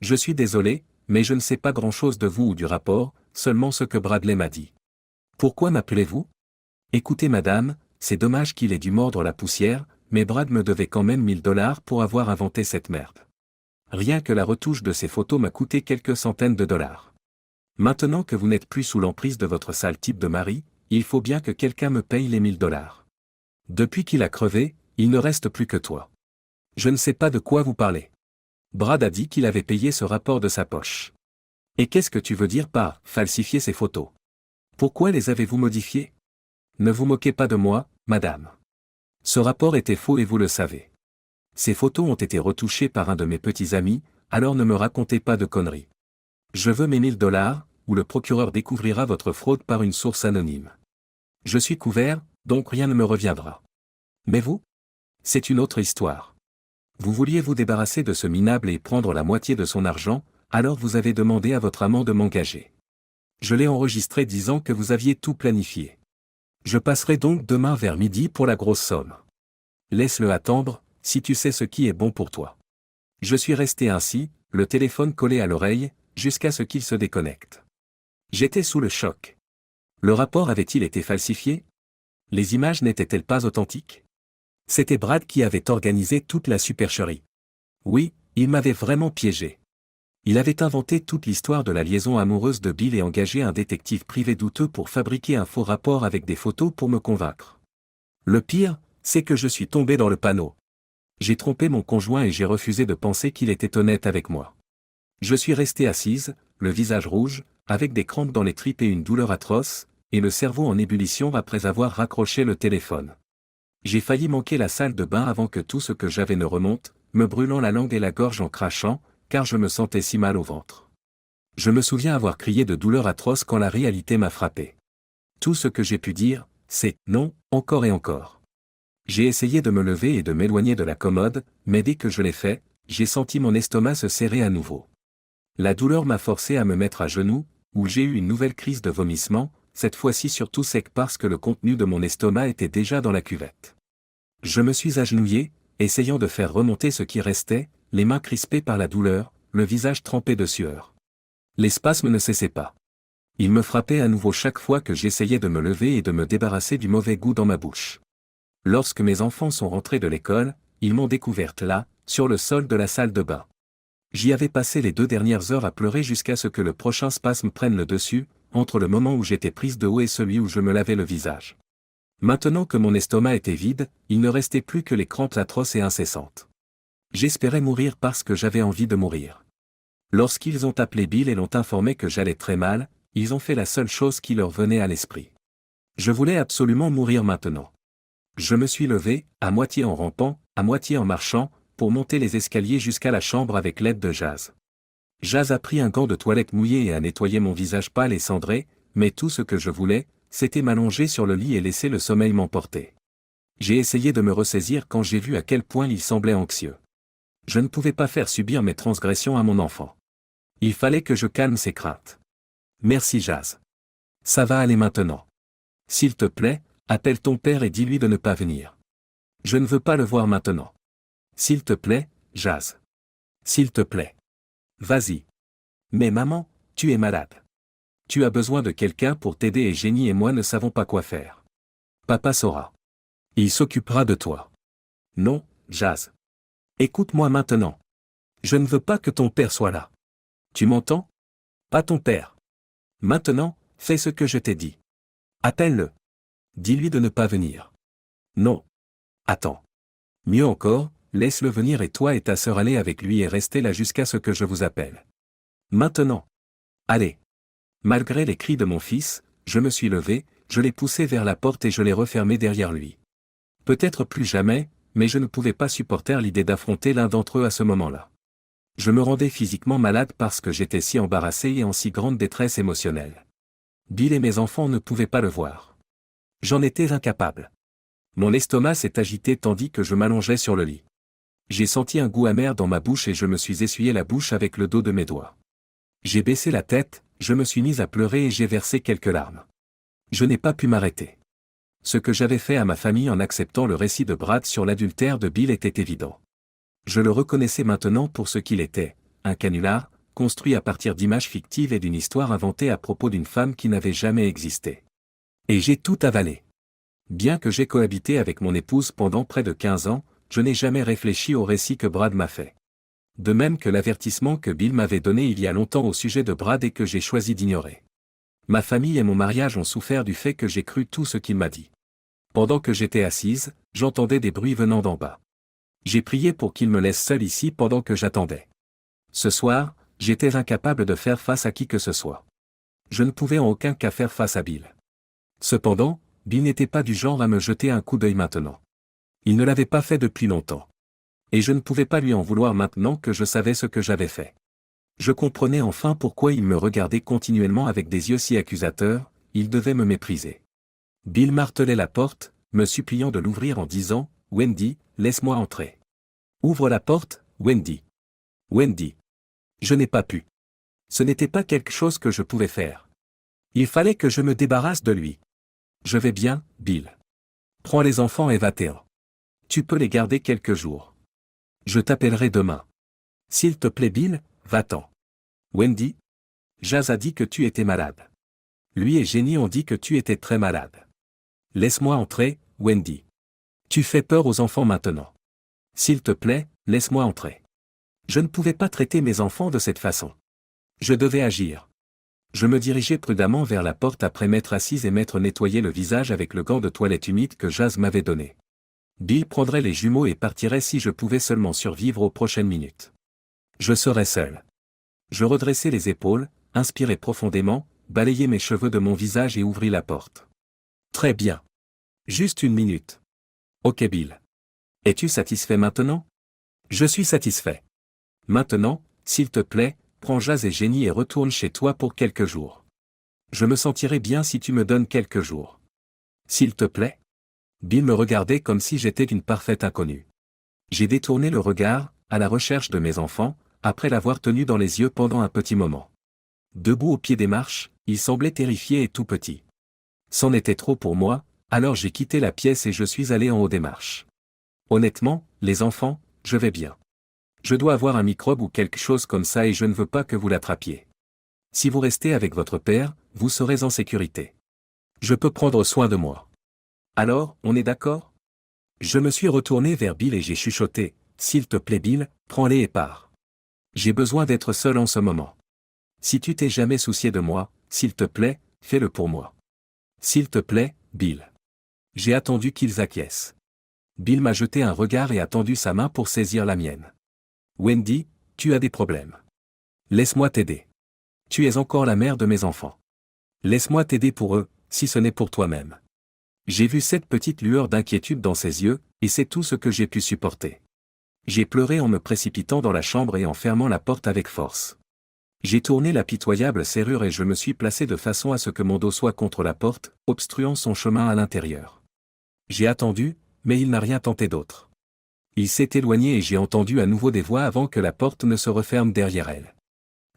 Speaker 1: Je suis désolé, mais je ne sais pas grand-chose de vous ou du rapport, seulement ce que Bradley m'a dit. Pourquoi m'appelez-vous? Écoutez madame, c'est dommage qu'il ait dû mordre la poussière, mais Brad me devait quand même 1000 $ pour avoir inventé cette merde. Rien que la retouche de ces photos m'a coûté quelques centaines de dollars. Maintenant que vous n'êtes plus sous l'emprise de votre sale type de mari, il faut bien que quelqu'un me paye les 1000 $. Depuis qu'il a crevé, il ne reste plus que toi. Je ne sais pas de quoi vous parlez. Brad a dit qu'il avait payé ce rapport de sa poche. Et qu'est-ce que tu veux dire par « falsifier ces photos » ? Pourquoi les avez-vous modifiées? Ne vous moquez pas de moi, madame. Ce rapport était faux et vous le savez. Ces photos ont été retouchées par un de mes petits amis, alors ne me racontez pas de conneries. Je veux mes 1000 $, ou le procureur découvrira votre fraude par une source anonyme. Je suis couvert, donc rien ne me reviendra. Mais vous? C'est une autre histoire. Vous vouliez vous débarrasser de ce minable et prendre la moitié de son argent, alors vous avez demandé à votre amant de m'engager. Je l'ai enregistré disant que vous aviez tout planifié. Je passerai donc demain vers midi pour la grosse somme. Laisse-le attendre, si tu sais ce qui est bon pour toi. Je suis resté ainsi, le téléphone collé à l'oreille, jusqu'à ce qu'il se déconnecte. J'étais sous le choc. Le rapport avait-il été falsifié? Les images n'étaient-elles pas authentiques? C'était Brad qui avait organisé toute la supercherie. Oui, il m'avait vraiment piégé. Il avait inventé toute l'histoire de la liaison amoureuse de Bill et engagé un détective privé douteux pour fabriquer un faux rapport avec des photos pour me convaincre. Le pire, c'est que je suis tombé dans le panneau. J'ai trompé mon conjoint et j'ai refusé de penser qu'il était honnête avec moi. Je suis resté assise, le visage rouge, avec des crampes dans les tripes et une douleur atroce, et le cerveau en ébullition après avoir raccroché le téléphone. J'ai failli manquer la salle de bain avant que tout ce que j'avais ne remonte, me brûlant la langue et la gorge en crachant, car je me sentais si mal au ventre. Je me souviens avoir crié de douleur atroce quand la réalité m'a frappé. Tout ce que j'ai pu dire, c'est « non », encore et encore. J'ai essayé de me lever et de m'éloigner de la commode, mais dès que je l'ai fait, j'ai senti mon estomac se serrer à nouveau. La douleur m'a forcé à me mettre à genoux, où j'ai eu une nouvelle crise de vomissement, cette fois-ci surtout sec parce que le contenu de mon estomac était déjà dans la cuvette. Je me suis agenouillé, essayant de faire remonter ce qui restait, les mains crispées par la douleur, le visage trempé de sueur. Les spasmes ne cessaient pas. Ils me frappaient à nouveau chaque fois que j'essayais de me lever et de me débarrasser du mauvais goût dans ma bouche. Lorsque mes enfants sont rentrés de l'école, ils m'ont découverte là, sur le sol de la salle de bain. J'y avais passé les 2 dernières heures à pleurer jusqu'à ce que le prochain spasme prenne le dessus, entre le moment où j'étais prise de haut et celui où je me lavais le visage. Maintenant que mon estomac était vide, il ne restait plus que les crampes atroces et incessantes. J'espérais mourir parce que j'avais envie de mourir. Lorsqu'ils ont appelé Bill et l'ont informé que j'allais très mal, ils ont fait la seule chose qui leur venait à l'esprit. Je voulais absolument mourir maintenant. Je me suis levé, à moitié en rampant, à moitié en marchant, pour monter les escaliers jusqu'à la chambre avec l'aide de Jazz. Jazz a pris un gant de toilette mouillé et a nettoyé mon visage pâle et cendré, mais tout ce que je voulais, c'était m'allonger sur le lit et laisser le sommeil m'emporter. J'ai essayé de me ressaisir quand j'ai vu à quel point il semblait anxieux. Je ne pouvais pas faire subir mes transgressions à mon enfant. Il fallait que je calme ses craintes. Merci Jazz. Ça va aller maintenant. S'il te plaît, appelle ton père et dis-lui de ne pas venir. Je ne veux pas le voir maintenant. S'il te plaît, Jazz. S'il te plaît. Vas-y. Mais maman, tu es malade. Tu as besoin de quelqu'un pour t'aider et Jenny et moi ne savons pas quoi faire. Papa saura. Il s'occupera de toi. Non, Jazz. Écoute-moi maintenant. Je ne veux pas que ton père soit là. Tu m'entends? Pas ton père. Maintenant, fais ce que je t'ai dit. Appelle-le. Dis-lui de ne pas venir. Non. Attends. Mieux encore, laisse-le venir et toi et ta sœur aller avec lui et restez là jusqu'à ce que je vous appelle. Maintenant. Allez. Malgré les cris de mon fils, je me suis levé, je l'ai poussé vers la porte et je l'ai refermée derrière lui. Peut-être plus jamais, mais je ne pouvais pas supporter l'idée d'affronter l'un d'entre eux à ce moment-là. Je me rendais physiquement malade parce que j'étais si embarrassé et en si grande détresse émotionnelle. Bill et mes enfants ne pouvaient pas le voir. J'en étais incapable. Mon estomac s'est agité tandis que je m'allongeais sur le lit. J'ai senti un goût amer dans ma bouche et je me suis essuyé la bouche avec le dos de mes doigts. J'ai baissé la tête, je me suis mis à pleurer et j'ai versé quelques larmes. Je n'ai pas pu m'arrêter. Ce que j'avais fait à ma famille en acceptant le récit de Brad sur l'adultère de Bill était évident. Je le reconnaissais maintenant pour ce qu'il était, un canular, construit à partir d'images fictives et d'une histoire inventée à propos d'une femme qui n'avait jamais existé. Et j'ai tout avalé. Bien que j'ai cohabité avec mon épouse pendant près de 15 ans, je n'ai jamais réfléchi au récit que Brad m'a fait. De même que l'avertissement que Bill m'avait donné il y a longtemps au sujet de Brad et que j'ai choisi d'ignorer. Ma famille et mon mariage ont souffert du fait que j'ai cru tout ce qu'il m'a dit. Pendant que j'étais assise, j'entendais des bruits venant d'en bas. J'ai prié pour qu'il me laisse seul ici pendant que j'attendais. Ce soir, j'étais incapable de faire face à qui que ce soit. Je ne pouvais en aucun cas faire face à Bill. Cependant, Bill n'était pas du genre à me jeter un coup d'œil maintenant. Il ne l'avait pas fait depuis longtemps. Et je ne pouvais pas lui en vouloir maintenant que je savais ce que j'avais fait. Je comprenais enfin pourquoi il me regardait continuellement avec des yeux si accusateurs, il devait me mépriser. Bill martelait la porte, me suppliant de l'ouvrir en disant « Wendy, laisse-moi entrer. » « Ouvre la porte, Wendy. »« Wendy. » Je n'ai pas pu. Ce n'était pas quelque chose que je pouvais faire. Il fallait que je me débarrasse de lui. « Je vais bien, Bill. Prends les enfants et va-t'en. Tu peux les garder quelques jours. Je t'appellerai demain. S'il te plaît Bill, va-t'en. Wendy. Jazz a dit que tu étais malade. Lui et Jenny ont dit que tu étais très malade. Laisse-moi entrer, Wendy. Tu fais peur aux enfants maintenant. S'il te plaît, laisse-moi entrer. Je ne pouvais pas traiter mes enfants de cette façon. Je devais agir. Je me dirigeai prudemment vers la porte après m'être assise et m'être nettoyé le visage avec le gant de toilette humide que Jazz m'avait donné. Bill prendrait les jumeaux et partirait si je pouvais seulement survivre aux prochaines minutes. Je serais seul. Je redressai les épaules, inspirai profondément, balayai mes cheveux de mon visage et ouvris la porte. Très bien. Juste une minute. Ok Bill. Es-tu satisfait maintenant? Je suis satisfait. Maintenant, s'il te plaît, prends Jazz et Jenny et retourne chez toi pour quelques jours. Je me sentirai bien si tu me donnes quelques jours. S'il te plaît? Bill me regardait comme si j'étais une parfaite inconnue. J'ai détourné le regard, à la recherche de mes enfants, après l'avoir tenu dans les yeux pendant un petit moment. Debout au pied des marches, il semblait terrifié et tout petit. C'en était trop pour moi, alors j'ai quitté la pièce et je suis allé en haut des marches. Honnêtement, les enfants, je vais bien. Je dois avoir un microbe ou quelque chose comme ça et je ne veux pas que vous l'attrapiez. Si vous restez avec votre père, vous serez en sécurité. Je peux prendre soin de moi. Alors, on est d'accord? Je me suis retourné vers Bill et j'ai chuchoté, « S'il te plaît Bill, prends-les et pars. J'ai besoin d'être seul en ce moment. Si tu t'es jamais soucié de moi, s'il te plaît, fais-le pour moi. S'il te plaît, Bill. » J'ai attendu qu'ils acquiescent. Bill m'a jeté un regard et a tendu sa main pour saisir la mienne. Wendy, tu as des problèmes. Laisse-moi t'aider. Tu es encore la mère de mes enfants. Laisse-moi t'aider pour eux, si ce n'est pour toi-même. J'ai vu cette petite lueur d'inquiétude dans ses yeux, et c'est tout ce que j'ai pu supporter. J'ai pleuré en me précipitant dans la chambre et en fermant la porte avec force. J'ai tourné la pitoyable serrure et je me suis placé de façon à ce que mon dos soit contre la porte, obstruant son chemin à l'intérieur. J'ai attendu, mais il n'a rien tenté d'autre. Il s'est éloigné et j'ai entendu à nouveau des voix avant que la porte ne se referme derrière elle.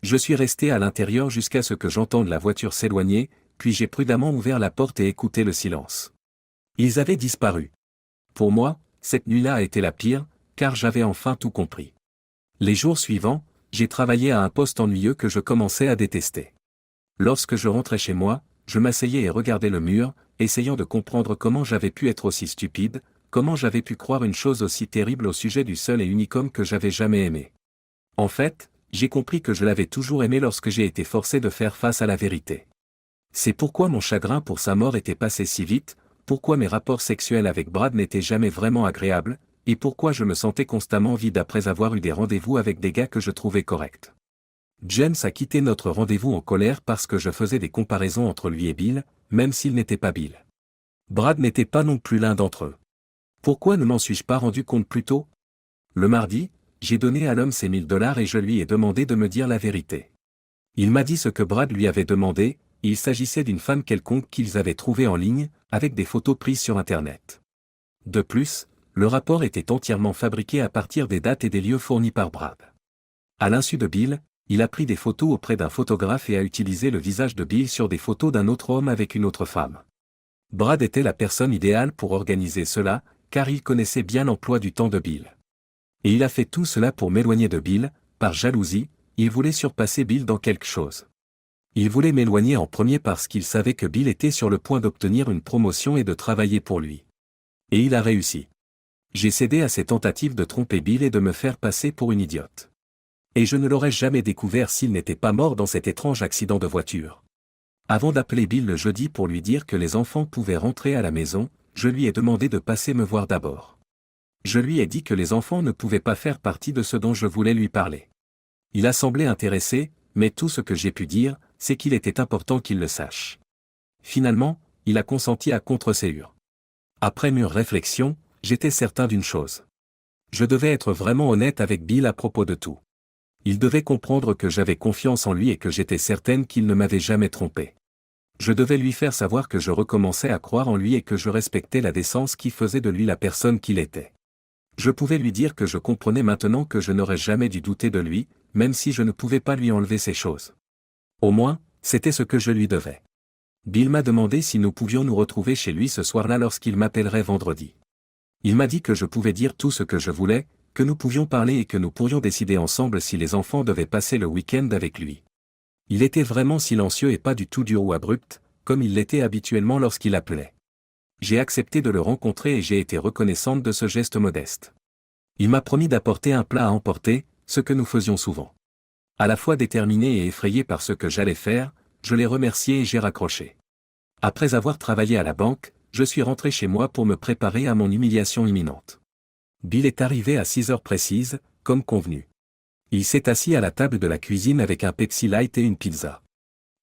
Speaker 1: Je suis resté à l'intérieur jusqu'à ce que j'entende la voiture s'éloigner, puis j'ai prudemment ouvert la porte et écouté le silence. Ils avaient disparu. Pour moi, cette nuit-là a été la pire, car j'avais enfin tout compris. Les jours suivants, j'ai travaillé à un poste ennuyeux que je commençais à détester. Lorsque je rentrais chez moi, je m'asseyais et regardais le mur, essayant de comprendre comment j'avais pu être aussi stupide, comment j'avais pu croire une chose aussi terrible au sujet du seul et unique homme que j'avais jamais aimé. En fait, j'ai compris que je l'avais toujours aimé lorsque j'ai été forcé de faire face à la vérité. C'est pourquoi mon chagrin pour sa mort était passé si vite, pourquoi mes rapports sexuels avec Brad n'étaient jamais vraiment agréables, et pourquoi je me sentais constamment vide après avoir eu des rendez-vous avec des gars que je trouvais corrects. James a quitté notre rendez-vous en colère parce que je faisais des comparaisons entre lui et Bill, même s'il n'était pas Bill. Brad n'était pas non plus l'un d'entre eux. Pourquoi ne m'en suis-je pas rendu compte plus tôt? Le mardi, j'ai donné à l'homme ses $1000 et je lui ai demandé de me dire la vérité. Il m'a dit ce que Brad lui avait demandé, il s'agissait d'une femme quelconque qu'ils avaient trouvée en ligne, avec des photos prises sur Internet. De plus, le rapport était entièrement fabriqué à partir des dates et des lieux fournis par Brad. À l'insu de Bill, il a pris des photos auprès d'un photographe et a utilisé le visage de Bill sur des photos d'un autre homme avec une autre femme. Brad était la personne idéale pour organiser cela, car il connaissait bien l'emploi du temps de Bill. Et il a fait tout cela pour m'éloigner de Bill, par jalousie, il voulait surpasser Bill dans quelque chose. Il voulait m'éloigner en premier parce qu'il savait que Bill était sur le point d'obtenir une promotion et de travailler pour lui. Et il a réussi. J'ai cédé à ses tentatives de tromper Bill et de me faire passer pour une idiote. Et je ne l'aurais jamais découvert s'il n'était pas mort dans cet étrange accident de voiture. Avant d'appeler Bill le jeudi pour lui dire que les enfants pouvaient rentrer à la maison, je lui ai demandé de passer me voir d'abord. Je lui ai dit que les enfants ne pouvaient pas faire partie de ce dont je voulais lui parler. Il a semblé intéressé, mais tout ce que j'ai pu dire, c'est qu'il était important qu'il le sache. Finalement, il a consenti à contre-séure. Après mûre réflexion, j'étais certain d'une chose. Je devais être vraiment honnête avec Bill à propos de tout. Il devait comprendre que j'avais confiance en lui et que j'étais certaine qu'il ne m'avait jamais trompé. Je devais lui faire savoir que je recommençais à croire en lui et que je respectais la décence qui faisait de lui la personne qu'il était. Je pouvais lui dire que je comprenais maintenant que je n'aurais jamais dû douter de lui, même si je ne pouvais pas lui enlever ces choses. Au moins, c'était ce que je lui devais. Bill m'a demandé si nous pouvions nous retrouver chez lui ce soir-là lorsqu'il m'appellerait vendredi. Il m'a dit que je pouvais dire tout ce que je voulais, que nous pouvions parler et que nous pourrions décider ensemble si les enfants devaient passer le week-end avec lui. Il était vraiment silencieux et pas du tout dur ou abrupt, comme il l'était habituellement lorsqu'il appelait. J'ai accepté de le rencontrer et j'ai été reconnaissante de ce geste modeste. Il m'a promis d'apporter un plat à emporter, ce que nous faisions souvent. À la fois déterminé et effrayé par ce que j'allais faire, je l'ai remercié et j'ai raccroché. Après avoir travaillé à la banque, je suis rentré chez moi pour me préparer à mon humiliation imminente. Bill est arrivé à 6 heures précises, comme convenu. Il s'est assis à la table de la cuisine avec un Pepsi Light et une pizza.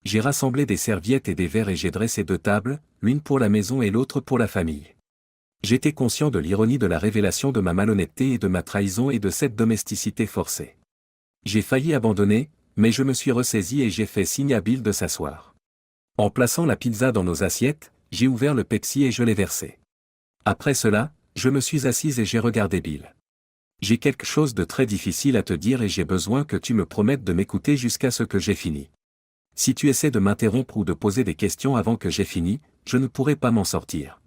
Speaker 1: J'ai rassemblé des serviettes et des verres et j'ai dressé 2 tables, l'une pour la maison et l'autre pour la famille. J'étais conscient de l'ironie de la révélation de ma malhonnêteté et de ma trahison et de cette domesticité forcée. J'ai failli abandonner, mais je me suis ressaisi et j'ai fait signe à Bill de s'asseoir. En plaçant la pizza dans nos assiettes, j'ai ouvert le Pepsi et je l'ai versé. Après cela, je me suis assise et j'ai regardé Bill. J'ai quelque chose de très difficile à te dire et j'ai besoin que tu me promettes de m'écouter jusqu'à ce que j'ai fini. Si tu essaies de m'interrompre ou de poser des questions avant que j'ai fini, je ne pourrai pas m'en sortir.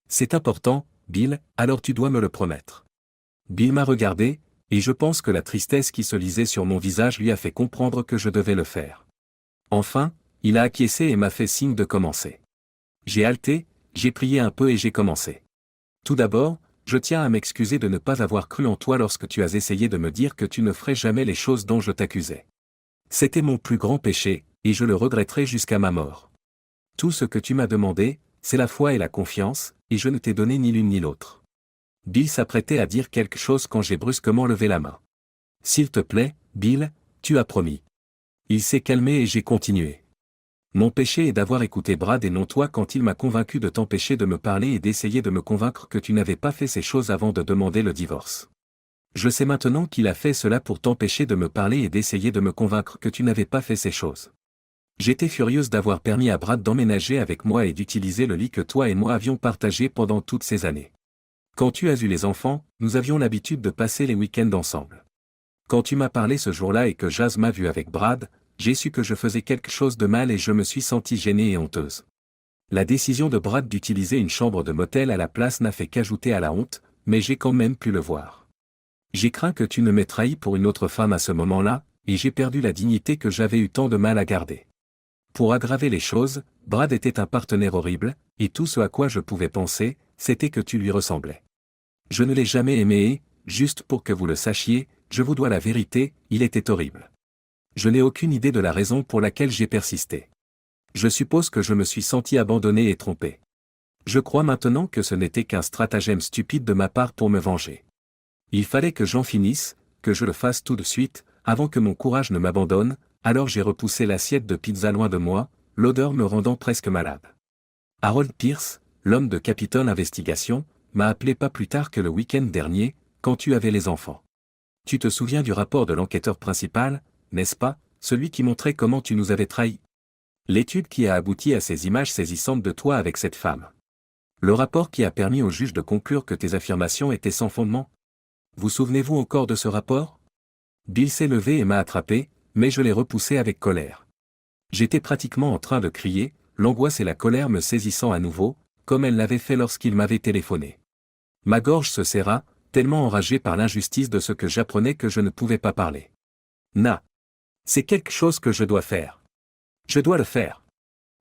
Speaker 1: C'est important, Bill, alors tu dois me le promettre. Bill m'a regardé, et je pense que la tristesse qui se lisait sur mon visage lui a fait comprendre que je devais le faire. Enfin, il a acquiescé et m'a fait signe de commencer. J'ai halté, j'ai prié un peu et j'ai commencé. Tout d'abord, je tiens à m'excuser de ne pas avoir cru en toi lorsque tu as essayé de me dire que tu ne ferais jamais les choses dont je t'accusais. C'était mon plus grand péché, et je le regretterai jusqu'à ma mort. Tout ce que tu m'as demandé, c'est la foi et la confiance, et je ne t'ai donné ni l'une ni l'autre. Bill s'apprêtait à dire quelque chose quand j'ai brusquement levé la main. S'il te plaît, Bill, tu as promis. Il s'est calmé et j'ai continué. Mon péché est d'avoir écouté Brad et non toi quand il m'a convaincu de t'empêcher de me parler et d'essayer de me convaincre que tu n'avais pas fait ces choses avant de demander le divorce. Je sais maintenant qu'il a fait cela pour t'empêcher de me parler et d'essayer de me convaincre que tu n'avais pas fait ces choses. J'étais furieuse d'avoir permis à Brad d'emménager avec moi et d'utiliser le lit que toi et moi avions partagé pendant toutes ces années. Quand tu as eu les enfants, nous avions l'habitude de passer les week-ends ensemble. Quand tu m'as parlé ce jour-là et que Jazz m'a vu avec Brad, j'ai su que je faisais quelque chose de mal et je me suis sentie gênée et honteuse. La décision de Brad d'utiliser une chambre de motel à la place n'a fait qu'ajouter à la honte, mais j'ai quand même pu le voir. J'ai craint que tu ne m'aies trahi pour une autre femme à ce moment-là, et j'ai perdu la dignité que j'avais eu tant de mal à garder. Pour aggraver les choses, Brad était un partenaire horrible, et tout ce à quoi je pouvais penser, c'était que tu lui ressemblais. Je ne l'ai jamais aimé et, juste pour que vous le sachiez, je vous dois la vérité, il était horrible. Je n'ai aucune idée de la raison pour laquelle j'ai persisté. Je suppose que je me suis senti abandonné et trompé. Je crois maintenant que ce n'était qu'un stratagème stupide de ma part pour me venger. Il fallait que j'en finisse, que je le fasse tout de suite, avant que mon courage ne m'abandonne, alors j'ai repoussé l'assiette de pizza loin de moi, l'odeur me rendant presque malade. Harold Pierce, l'homme de Capitol Investigation, m'a appelé pas plus tard que le week-end dernier, quand tu avais les enfants. Tu te souviens du rapport de l'enquêteur principal, n'est-ce pas, celui qui montrait comment tu nous avais trahis? L'étude qui a abouti à ces images saisissantes de toi avec cette femme. Le rapport qui a permis au juge de conclure que tes affirmations étaient sans fondement. Vous souvenez-vous encore de ce rapport? Bill s'est levé et m'a attrapé, mais je l'ai repoussé avec colère. J'étais pratiquement en train de crier, l'angoisse et la colère me saisissant à nouveau, comme elle l'avait fait lorsqu'il m'avait téléphoné. Ma gorge se serra, tellement enragé par l'injustice de ce que j'apprenais que je ne pouvais pas parler. C'est quelque chose que je dois faire. Je dois le faire.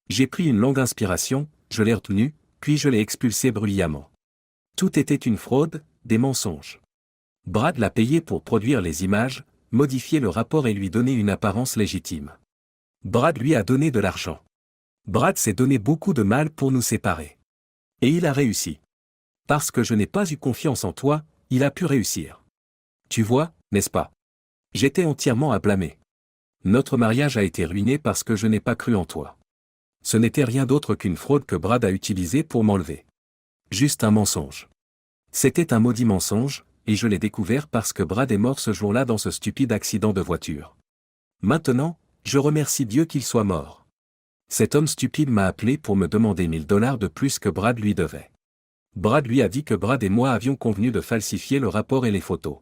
Speaker 1: J'ai pris une longue inspiration, je l'ai retenue, puis je l'ai expulsé bruyamment. Tout était une fraude, des mensonges. Brad l'a payé pour produire les images, modifier le rapport et lui donner une apparence légitime. Brad lui a donné de l'argent. Brad s'est donné beaucoup de mal pour nous séparer. Et il a réussi. Parce que je n'ai pas eu confiance en toi, il a pu réussir. Tu vois, n'est-ce pas? J'étais entièrement à blâmer. Notre mariage a été ruiné parce que je n'ai pas cru en toi. Ce n'était rien d'autre qu'une fraude que Brad a utilisée pour m'enlever. Juste un mensonge. C'était un maudit mensonge, et je l'ai découvert parce que Brad est mort ce jour-là dans ce stupide accident de voiture. Maintenant, je remercie Dieu qu'il soit mort. Cet homme stupide m'a appelé pour me demander $1000 de plus que Brad lui devait. Brad lui a dit que Brad et moi avions convenu de falsifier le rapport et les photos.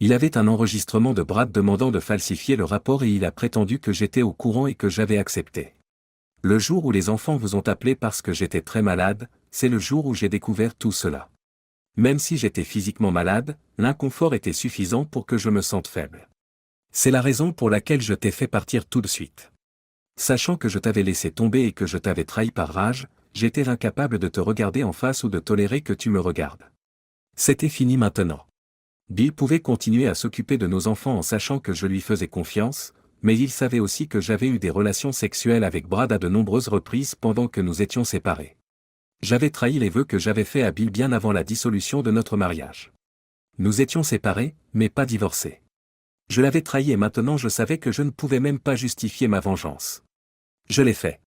Speaker 1: Il avait un enregistrement de Brad demandant de falsifier le rapport et il a prétendu que j'étais au courant et que j'avais accepté. Le jour où les enfants vous ont appelé parce que j'étais très malade, c'est le jour où j'ai découvert tout cela. Même si j'étais physiquement malade, l'inconfort était suffisant pour que je me sente faible. C'est la raison pour laquelle je t'ai fait partir tout de suite. Sachant que je t'avais laissé tomber et que je t'avais trahi par rage, j'étais incapable de te regarder en face ou de tolérer que tu me regardes. C'était fini maintenant. Bill pouvait continuer à s'occuper de nos enfants en sachant que je lui faisais confiance, mais il savait aussi que j'avais eu des relations sexuelles avec Brad à de nombreuses reprises pendant que nous étions séparés. J'avais trahi les vœux que j'avais faits à Bill bien avant la dissolution de notre mariage. Nous étions séparés, mais pas divorcés. Je l'avais trahi et maintenant je savais que je ne pouvais même pas justifier ma vengeance. Je l'ai fait.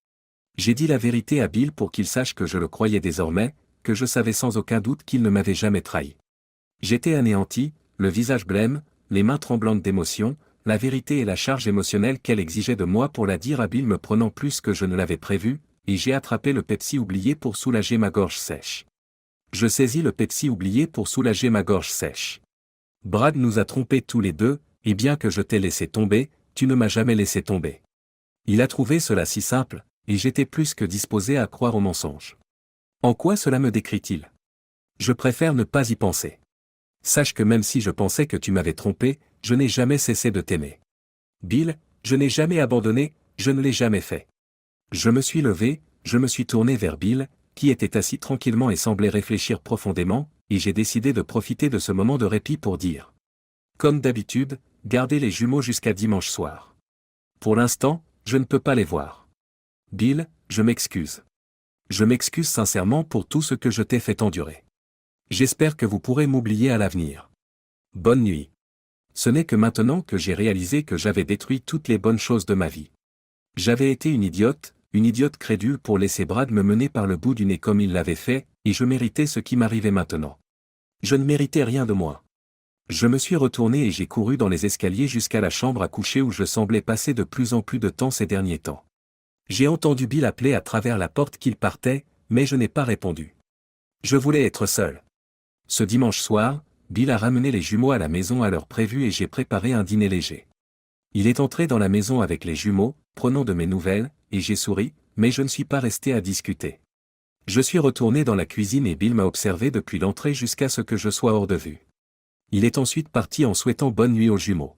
Speaker 1: J'ai dit la vérité à Bill pour qu'il sache que je le croyais désormais, que je savais sans aucun doute qu'il ne m'avait jamais trahi. J'étais anéanti, le visage blême, les mains tremblantes d'émotion, la vérité et la charge émotionnelle qu'elle exigeait de moi pour la dire à Bill me prenant plus que je ne l'avais prévu, et j'ai attrapé le Pepsi oublié pour soulager ma gorge sèche. Je saisis le Pepsi oublié pour soulager ma gorge sèche. Brad nous a trompés tous les deux, et bien que je t'ai laissé tomber, tu ne m'as jamais laissé tomber. Il a trouvé cela si simple, et j'étais plus que disposé à croire aux mensonges. En quoi cela me décrit-il? Je préfère ne pas y penser. Sache que même si je pensais que tu m'avais trompé, je n'ai jamais cessé de t'aimer. Bill, je n'ai jamais abandonné, je ne l'ai jamais fait. Je me suis levé, je me suis tourné vers Bill, qui était assis tranquillement et semblait réfléchir profondément, et j'ai décidé de profiter de ce moment de répit pour dire. Comme d'habitude, gardez les jumeaux jusqu'à dimanche soir. Pour l'instant, je ne peux pas les voir. Bill, je m'excuse. Je m'excuse sincèrement pour tout ce que je t'ai fait endurer. J'espère que vous pourrez m'oublier à l'avenir. Bonne nuit. Ce n'est que maintenant que j'ai réalisé que j'avais détruit toutes les bonnes choses de ma vie. J'avais été une idiote crédule pour laisser Brad me mener par le bout du nez comme il l'avait fait, et je méritais ce qui m'arrivait maintenant. Je ne méritais rien de moi. Je me suis retourné et j'ai couru dans les escaliers jusqu'à la chambre à coucher où je semblais passer de plus en plus de temps ces derniers temps. J'ai entendu Bill appeler à travers la porte qu'il partait, mais je n'ai pas répondu. Je voulais être seul. Ce dimanche soir, Bill a ramené les jumeaux à la maison à l'heure prévue et j'ai préparé un dîner léger. Il est entré dans la maison avec les jumeaux, prenant de mes nouvelles, et j'ai souri, mais je ne suis pas resté à discuter. Je suis retourné dans la cuisine et Bill m'a observé depuis l'entrée jusqu'à ce que je sois hors de vue. Il est ensuite parti en souhaitant bonne nuit aux jumeaux.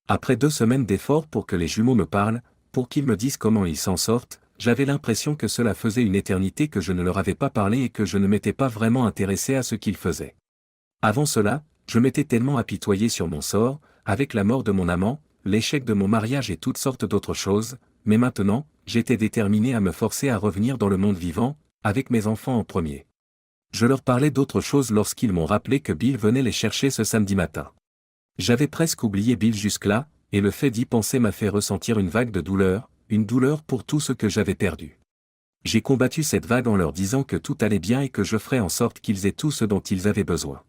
Speaker 1: Après 2 semaines d'efforts pour que les jumeaux me parlent, pour qu'ils me disent comment ils s'en sortent, j'avais l'impression que cela faisait une éternité que je ne leur avais pas parlé et que je ne m'étais pas vraiment intéressé à ce qu'ils faisaient. Avant cela, je m'étais tellement apitoyé sur mon sort, avec la mort de mon amant, l'échec de mon mariage et toutes sortes d'autres choses, mais maintenant, j'étais déterminé à me forcer à revenir dans le monde vivant, avec mes enfants en premier. Je leur parlais d'autre chose lorsqu'ils m'ont rappelé que Bill venait les chercher ce samedi matin. J'avais presque oublié Bill jusque-là, et le fait d'y penser m'a fait ressentir une vague de douleur, une douleur pour tout ce que j'avais perdu. J'ai combattu cette vague en leur disant que tout allait bien et que je ferais en sorte qu'ils aient tout ce dont ils avaient besoin.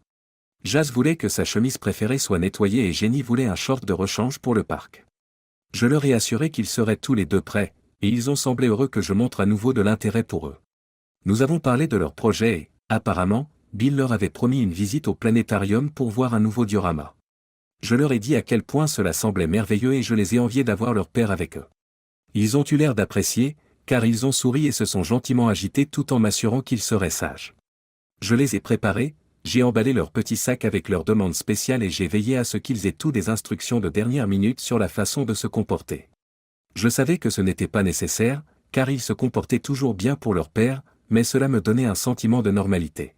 Speaker 1: Jas voulait que sa chemise préférée soit nettoyée et Jenny voulait un short de rechange pour le parc. Je leur ai assuré qu'ils seraient tous les deux prêts, et ils ont semblé heureux que je montre à nouveau de l'intérêt pour eux. Nous avons parlé de leur projet et, apparemment, Bill leur avait promis une visite au planétarium pour voir un nouveau diorama. Je leur ai dit à quel point cela semblait merveilleux et je les ai enviés d'avoir leur père avec eux. Ils ont eu l'air d'apprécier, car ils ont souri et se sont gentiment agités tout en m'assurant qu'ils seraient sages. Je les ai préparés, j'ai emballé leur petit sac avec leurs demandes spéciales et j'ai veillé à ce qu'ils aient tout des instructions de dernière minute sur la façon de se comporter. Je savais que ce n'était pas nécessaire, car ils se comportaient toujours bien pour leur père, mais cela me donnait un sentiment de normalité.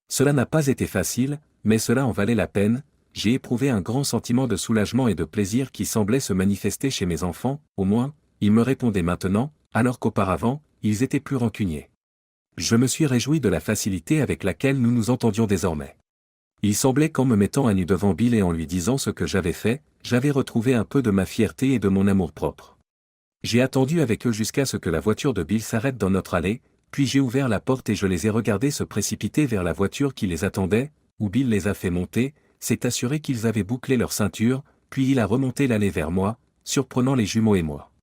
Speaker 1: Cela n'a pas été facile, mais cela en valait la peine, j'ai éprouvé un grand sentiment de soulagement et de plaisir qui semblait se manifester chez mes enfants, au moins, ils me répondaient maintenant, alors qu'auparavant, ils étaient plus rancuniers. Je me suis réjoui de la facilité avec laquelle nous nous entendions désormais. Il semblait qu'en me mettant à nu devant Bill et en lui disant ce que j'avais fait, j'avais retrouvé un peu de ma fierté et de mon amour-propre. J'ai attendu avec eux jusqu'à ce que la voiture de Bill s'arrête dans notre allée, puis j'ai ouvert la porte et je les ai regardés se précipiter vers la voiture qui les attendait, où Bill les a fait monter, s'est assuré qu'ils avaient bouclé leur ceinture, puis il a remonté l'allée vers moi, surprenant les jumeaux et moi.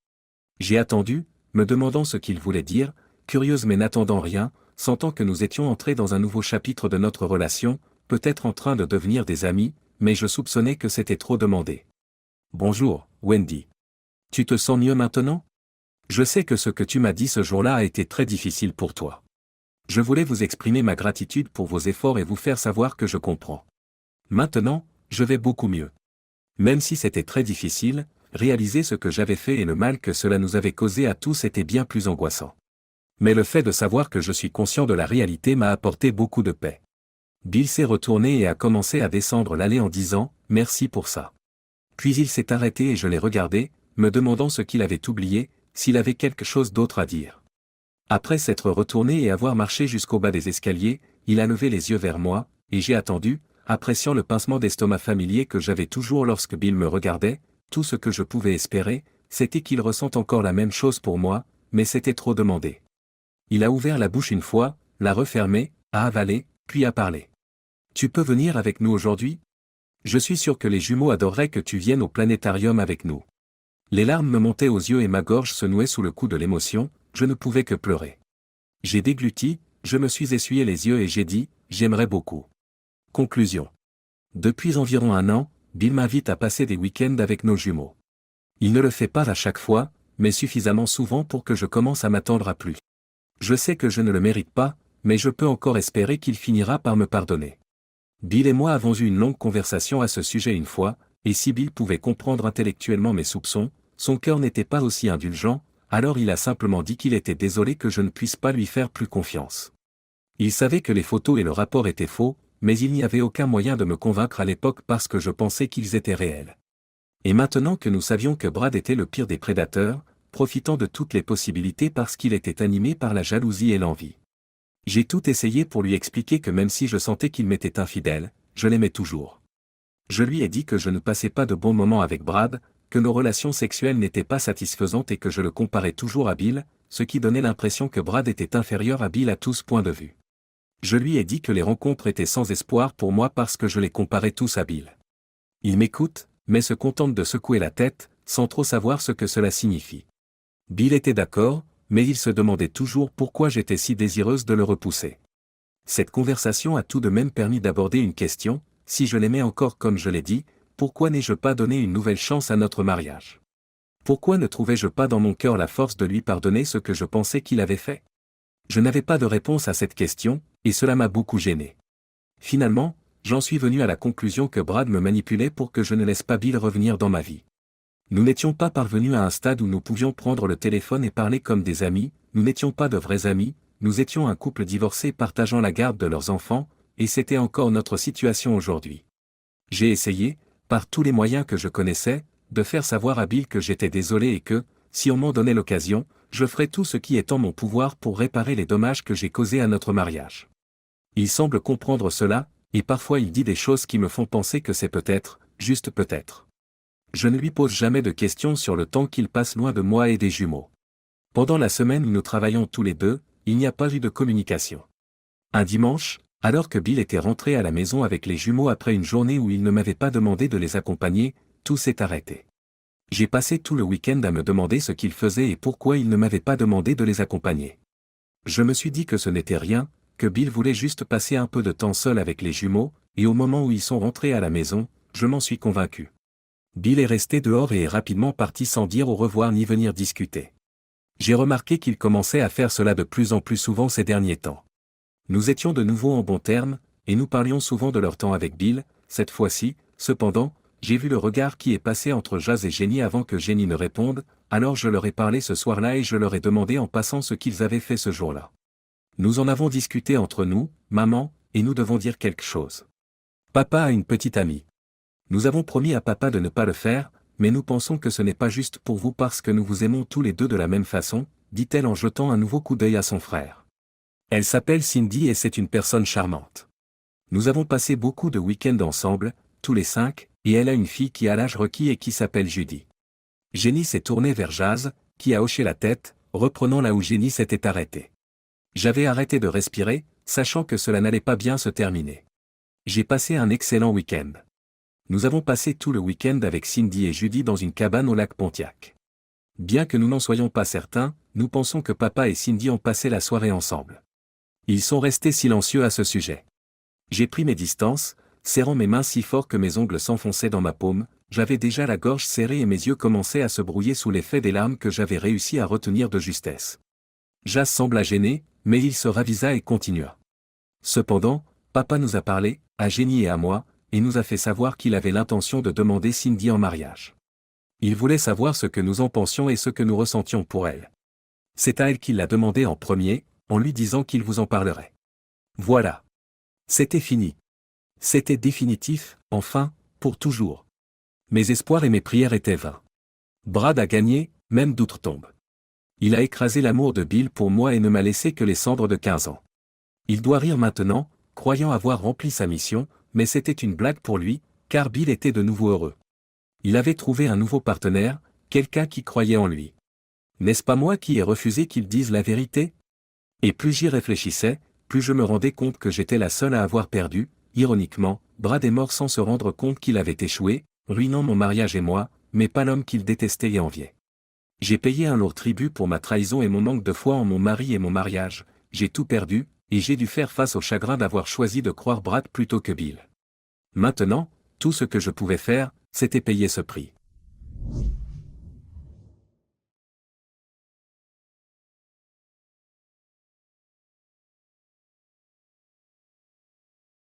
Speaker 1: J'ai attendu, me demandant ce qu'ils voulaient dire, curieuse mais n'attendant rien, sentant que nous étions entrés dans un nouveau chapitre de notre relation, peut-être en train de devenir des amis, mais je soupçonnais que c'était trop demandé. « Bonjour, Wendy. Tu te sens mieux maintenant ? Je sais que ce que tu m'as dit ce jour-là a été très difficile pour toi. Je voulais vous exprimer ma gratitude pour vos efforts et vous faire savoir que je comprends. Maintenant, je vais beaucoup mieux. Même si c'était très difficile, réaliser ce que j'avais fait et le mal que cela nous avait causé à tous était bien plus angoissant. Mais le fait de savoir que je suis conscient de la réalité m'a apporté beaucoup de paix. » Bill s'est retourné et a commencé à descendre l'allée en disant « Merci pour ça ». Puis il s'est arrêté et je l'ai regardé, me demandant ce qu'il avait oublié, s'il avait quelque chose d'autre à dire. Après s'être retourné et avoir marché jusqu'au bas des escaliers, il a levé les yeux vers moi, et j'ai attendu, appréciant le pincement d'estomac familier que j'avais toujours lorsque Bill me regardait. Tout ce que je pouvais espérer, c'était qu'il ressente encore la même chose pour moi, mais c'était trop demandé. Il a ouvert la bouche une fois, l'a refermée, a avalé, puis a parlé. « Tu peux venir avec nous aujourd'hui ? Je suis sûr que les jumeaux adoreraient que tu viennes au planétarium avec nous. » Les larmes me montaient aux yeux et ma gorge se nouait sous le coup de l'émotion, je ne pouvais que pleurer. J'ai dégluti, je me suis essuyé les yeux et j'ai dit « J'aimerais beaucoup. » Conclusion. Depuis environ 1 an, Bill m'invite à passer des week-ends avec nos jumeaux. Il ne le fait pas à chaque fois, mais suffisamment souvent pour que je commence à m'attendre à plus. Je sais que je ne le mérite pas, mais je peux encore espérer qu'il finira par me pardonner. Bill et moi avons eu une longue conversation à ce sujet une fois, et si Bill pouvait comprendre intellectuellement mes soupçons, son cœur n'était pas aussi indulgent, alors il a simplement dit qu'il était désolé que je ne puisse pas lui faire plus confiance. Il savait que les photos et le rapport étaient faux, mais il n'y avait aucun moyen de me convaincre à l'époque parce que je pensais qu'ils étaient réels. Et maintenant que nous savions que Brad était le pire des prédateurs, profitant de toutes les possibilités parce qu'il était animé par la jalousie et l'envie. J'ai tout essayé pour lui expliquer que même si je sentais qu'il m'était infidèle, je l'aimais toujours. Je lui ai dit que je ne passais pas de bons moments avec Brad, que nos relations sexuelles n'étaient pas satisfaisantes et que je le comparais toujours à Bill, ce qui donnait l'impression que Brad était inférieur à Bill à tous points de vue. Je lui ai dit que les rencontres étaient sans espoir pour moi parce que je les comparais tous à Bill. Il m'écoute, mais se contente de secouer la tête, sans trop savoir ce que cela signifie. Bill était d'accord, mais il se demandait toujours pourquoi j'étais si désireuse de le repousser. Cette conversation a tout de même permis d'aborder une question: si je l'aimais encore comme je l'ai dit, pourquoi n'ai-je pas donné une nouvelle chance à notre mariage? Pourquoi ne trouvais-je pas dans mon cœur la force de lui pardonner ce que je pensais qu'il avait fait? Je n'avais pas de réponse à cette question, et cela m'a beaucoup gêné. Finalement, j'en suis venu à la conclusion que Brad me manipulait pour que je ne laisse pas Bill revenir dans ma vie. Nous n'étions pas parvenus à un stade où nous pouvions prendre le téléphone et parler comme des amis, nous n'étions pas de vrais amis, nous étions un couple divorcé partageant la garde de leurs enfants, et c'était encore notre situation aujourd'hui. J'ai essayé, par tous les moyens que je connaissais, de faire savoir à Bill que j'étais désolé et que, si on m'en donnait l'occasion, je ferais tout ce qui est en mon pouvoir pour réparer les dommages que j'ai causés à notre mariage. Il semble comprendre cela, et parfois il dit des choses qui me font penser que c'est peut-être, juste peut-être. Je ne lui pose jamais de questions sur le temps qu'il passe loin de moi et des jumeaux. Pendant la semaine où nous travaillons tous les deux, il n'y a pas eu de communication. Un dimanche, alors que Bill était rentré à la maison avec les jumeaux après une journée où il ne m'avait pas demandé de les accompagner, tout s'est arrêté. J'ai passé tout le week-end à me demander ce qu'il faisait et pourquoi il ne m'avait pas demandé de les accompagner. Je me suis dit que ce n'était rien, que Bill voulait juste passer un peu de temps seul avec les jumeaux, et au moment où ils sont rentrés à la maison, je m'en suis convaincu. Bill est resté dehors et est rapidement parti sans dire au revoir ni venir discuter. J'ai remarqué qu'il commençait à faire cela de plus en plus souvent ces derniers temps. Nous étions de nouveau en bons termes, et nous parlions souvent de leur temps avec Bill. Cette fois-ci, cependant, j'ai vu le regard qui est passé entre Jazz et Jenny avant que Jenny ne réponde, alors je leur ai parlé ce soir-là et je leur ai demandé en passant ce qu'ils avaient fait ce jour-là. Nous en avons discuté entre nous, maman, et nous devons dire quelque chose. Papa a une petite amie. Nous avons promis à papa de ne pas le faire, mais nous pensons que ce n'est pas juste pour vous parce que nous vous aimons tous les deux de la même façon, dit-elle en jetant un nouveau coup d'œil à son frère. Elle s'appelle Cindy et c'est une personne charmante. Nous avons passé beaucoup de week-ends ensemble, tous les 5, et elle a une fille qui a l'âge requis et qui s'appelle Judy. Jenny s'est tournée vers Jazz, qui a hoché la tête, reprenant là où Jenny s'était arrêtée. J'avais arrêté de respirer, sachant que cela n'allait pas bien se terminer. J'ai passé un excellent week-end. Nous avons passé tout le week-end avec Cindy et Judy dans une cabane au lac Pontiac. Bien que nous n'en soyons pas certains, nous pensons que papa et Cindy ont passé la soirée ensemble. Ils sont restés silencieux à ce sujet. J'ai pris mes distances, serrant mes mains si fort que mes ongles s'enfonçaient dans ma paume, j'avais déjà la gorge serrée et mes yeux commençaient à se brouiller sous l'effet des larmes que j'avais réussi à retenir de justesse. Jazz sembla gêné, mais il se ravisa et continua. Cependant, papa nous a parlé, à Jenny et à moi, et nous a fait savoir qu'il avait l'intention de demander Cindy en mariage. Il voulait savoir ce que nous en pensions et ce que nous ressentions pour elle. C'est à elle qu'il l'a demandé en premier, en lui disant qu'il vous en parlerait. Voilà. C'était fini. C'était définitif, enfin, pour toujours. Mes espoirs et mes prières étaient vains. Brad a gagné, même d'outre-tombe. Il a écrasé l'amour de Bill pour moi et ne m'a laissé que les cendres de 15 ans. Il doit rire maintenant, croyant avoir rempli sa mission, mais c'était une blague pour lui, car Bill était de nouveau heureux. Il avait trouvé un nouveau partenaire, quelqu'un qui croyait en lui. N'est-ce pas moi qui ai refusé qu'il dise la vérité? Et plus j'y réfléchissais, plus je me rendais compte que j'étais la seule à avoir perdu. Ironiquement, Brad est mort sans se rendre compte qu'il avait échoué, ruinant mon mariage et moi, mais pas l'homme qu'il détestait et enviait. J'ai payé un lourd tribut pour ma trahison et mon manque de foi en mon mari et mon mariage, j'ai tout perdu, et j'ai dû faire face au chagrin d'avoir choisi de croire Brad plutôt que Bill. Maintenant, tout ce que je pouvais faire, c'était payer ce prix.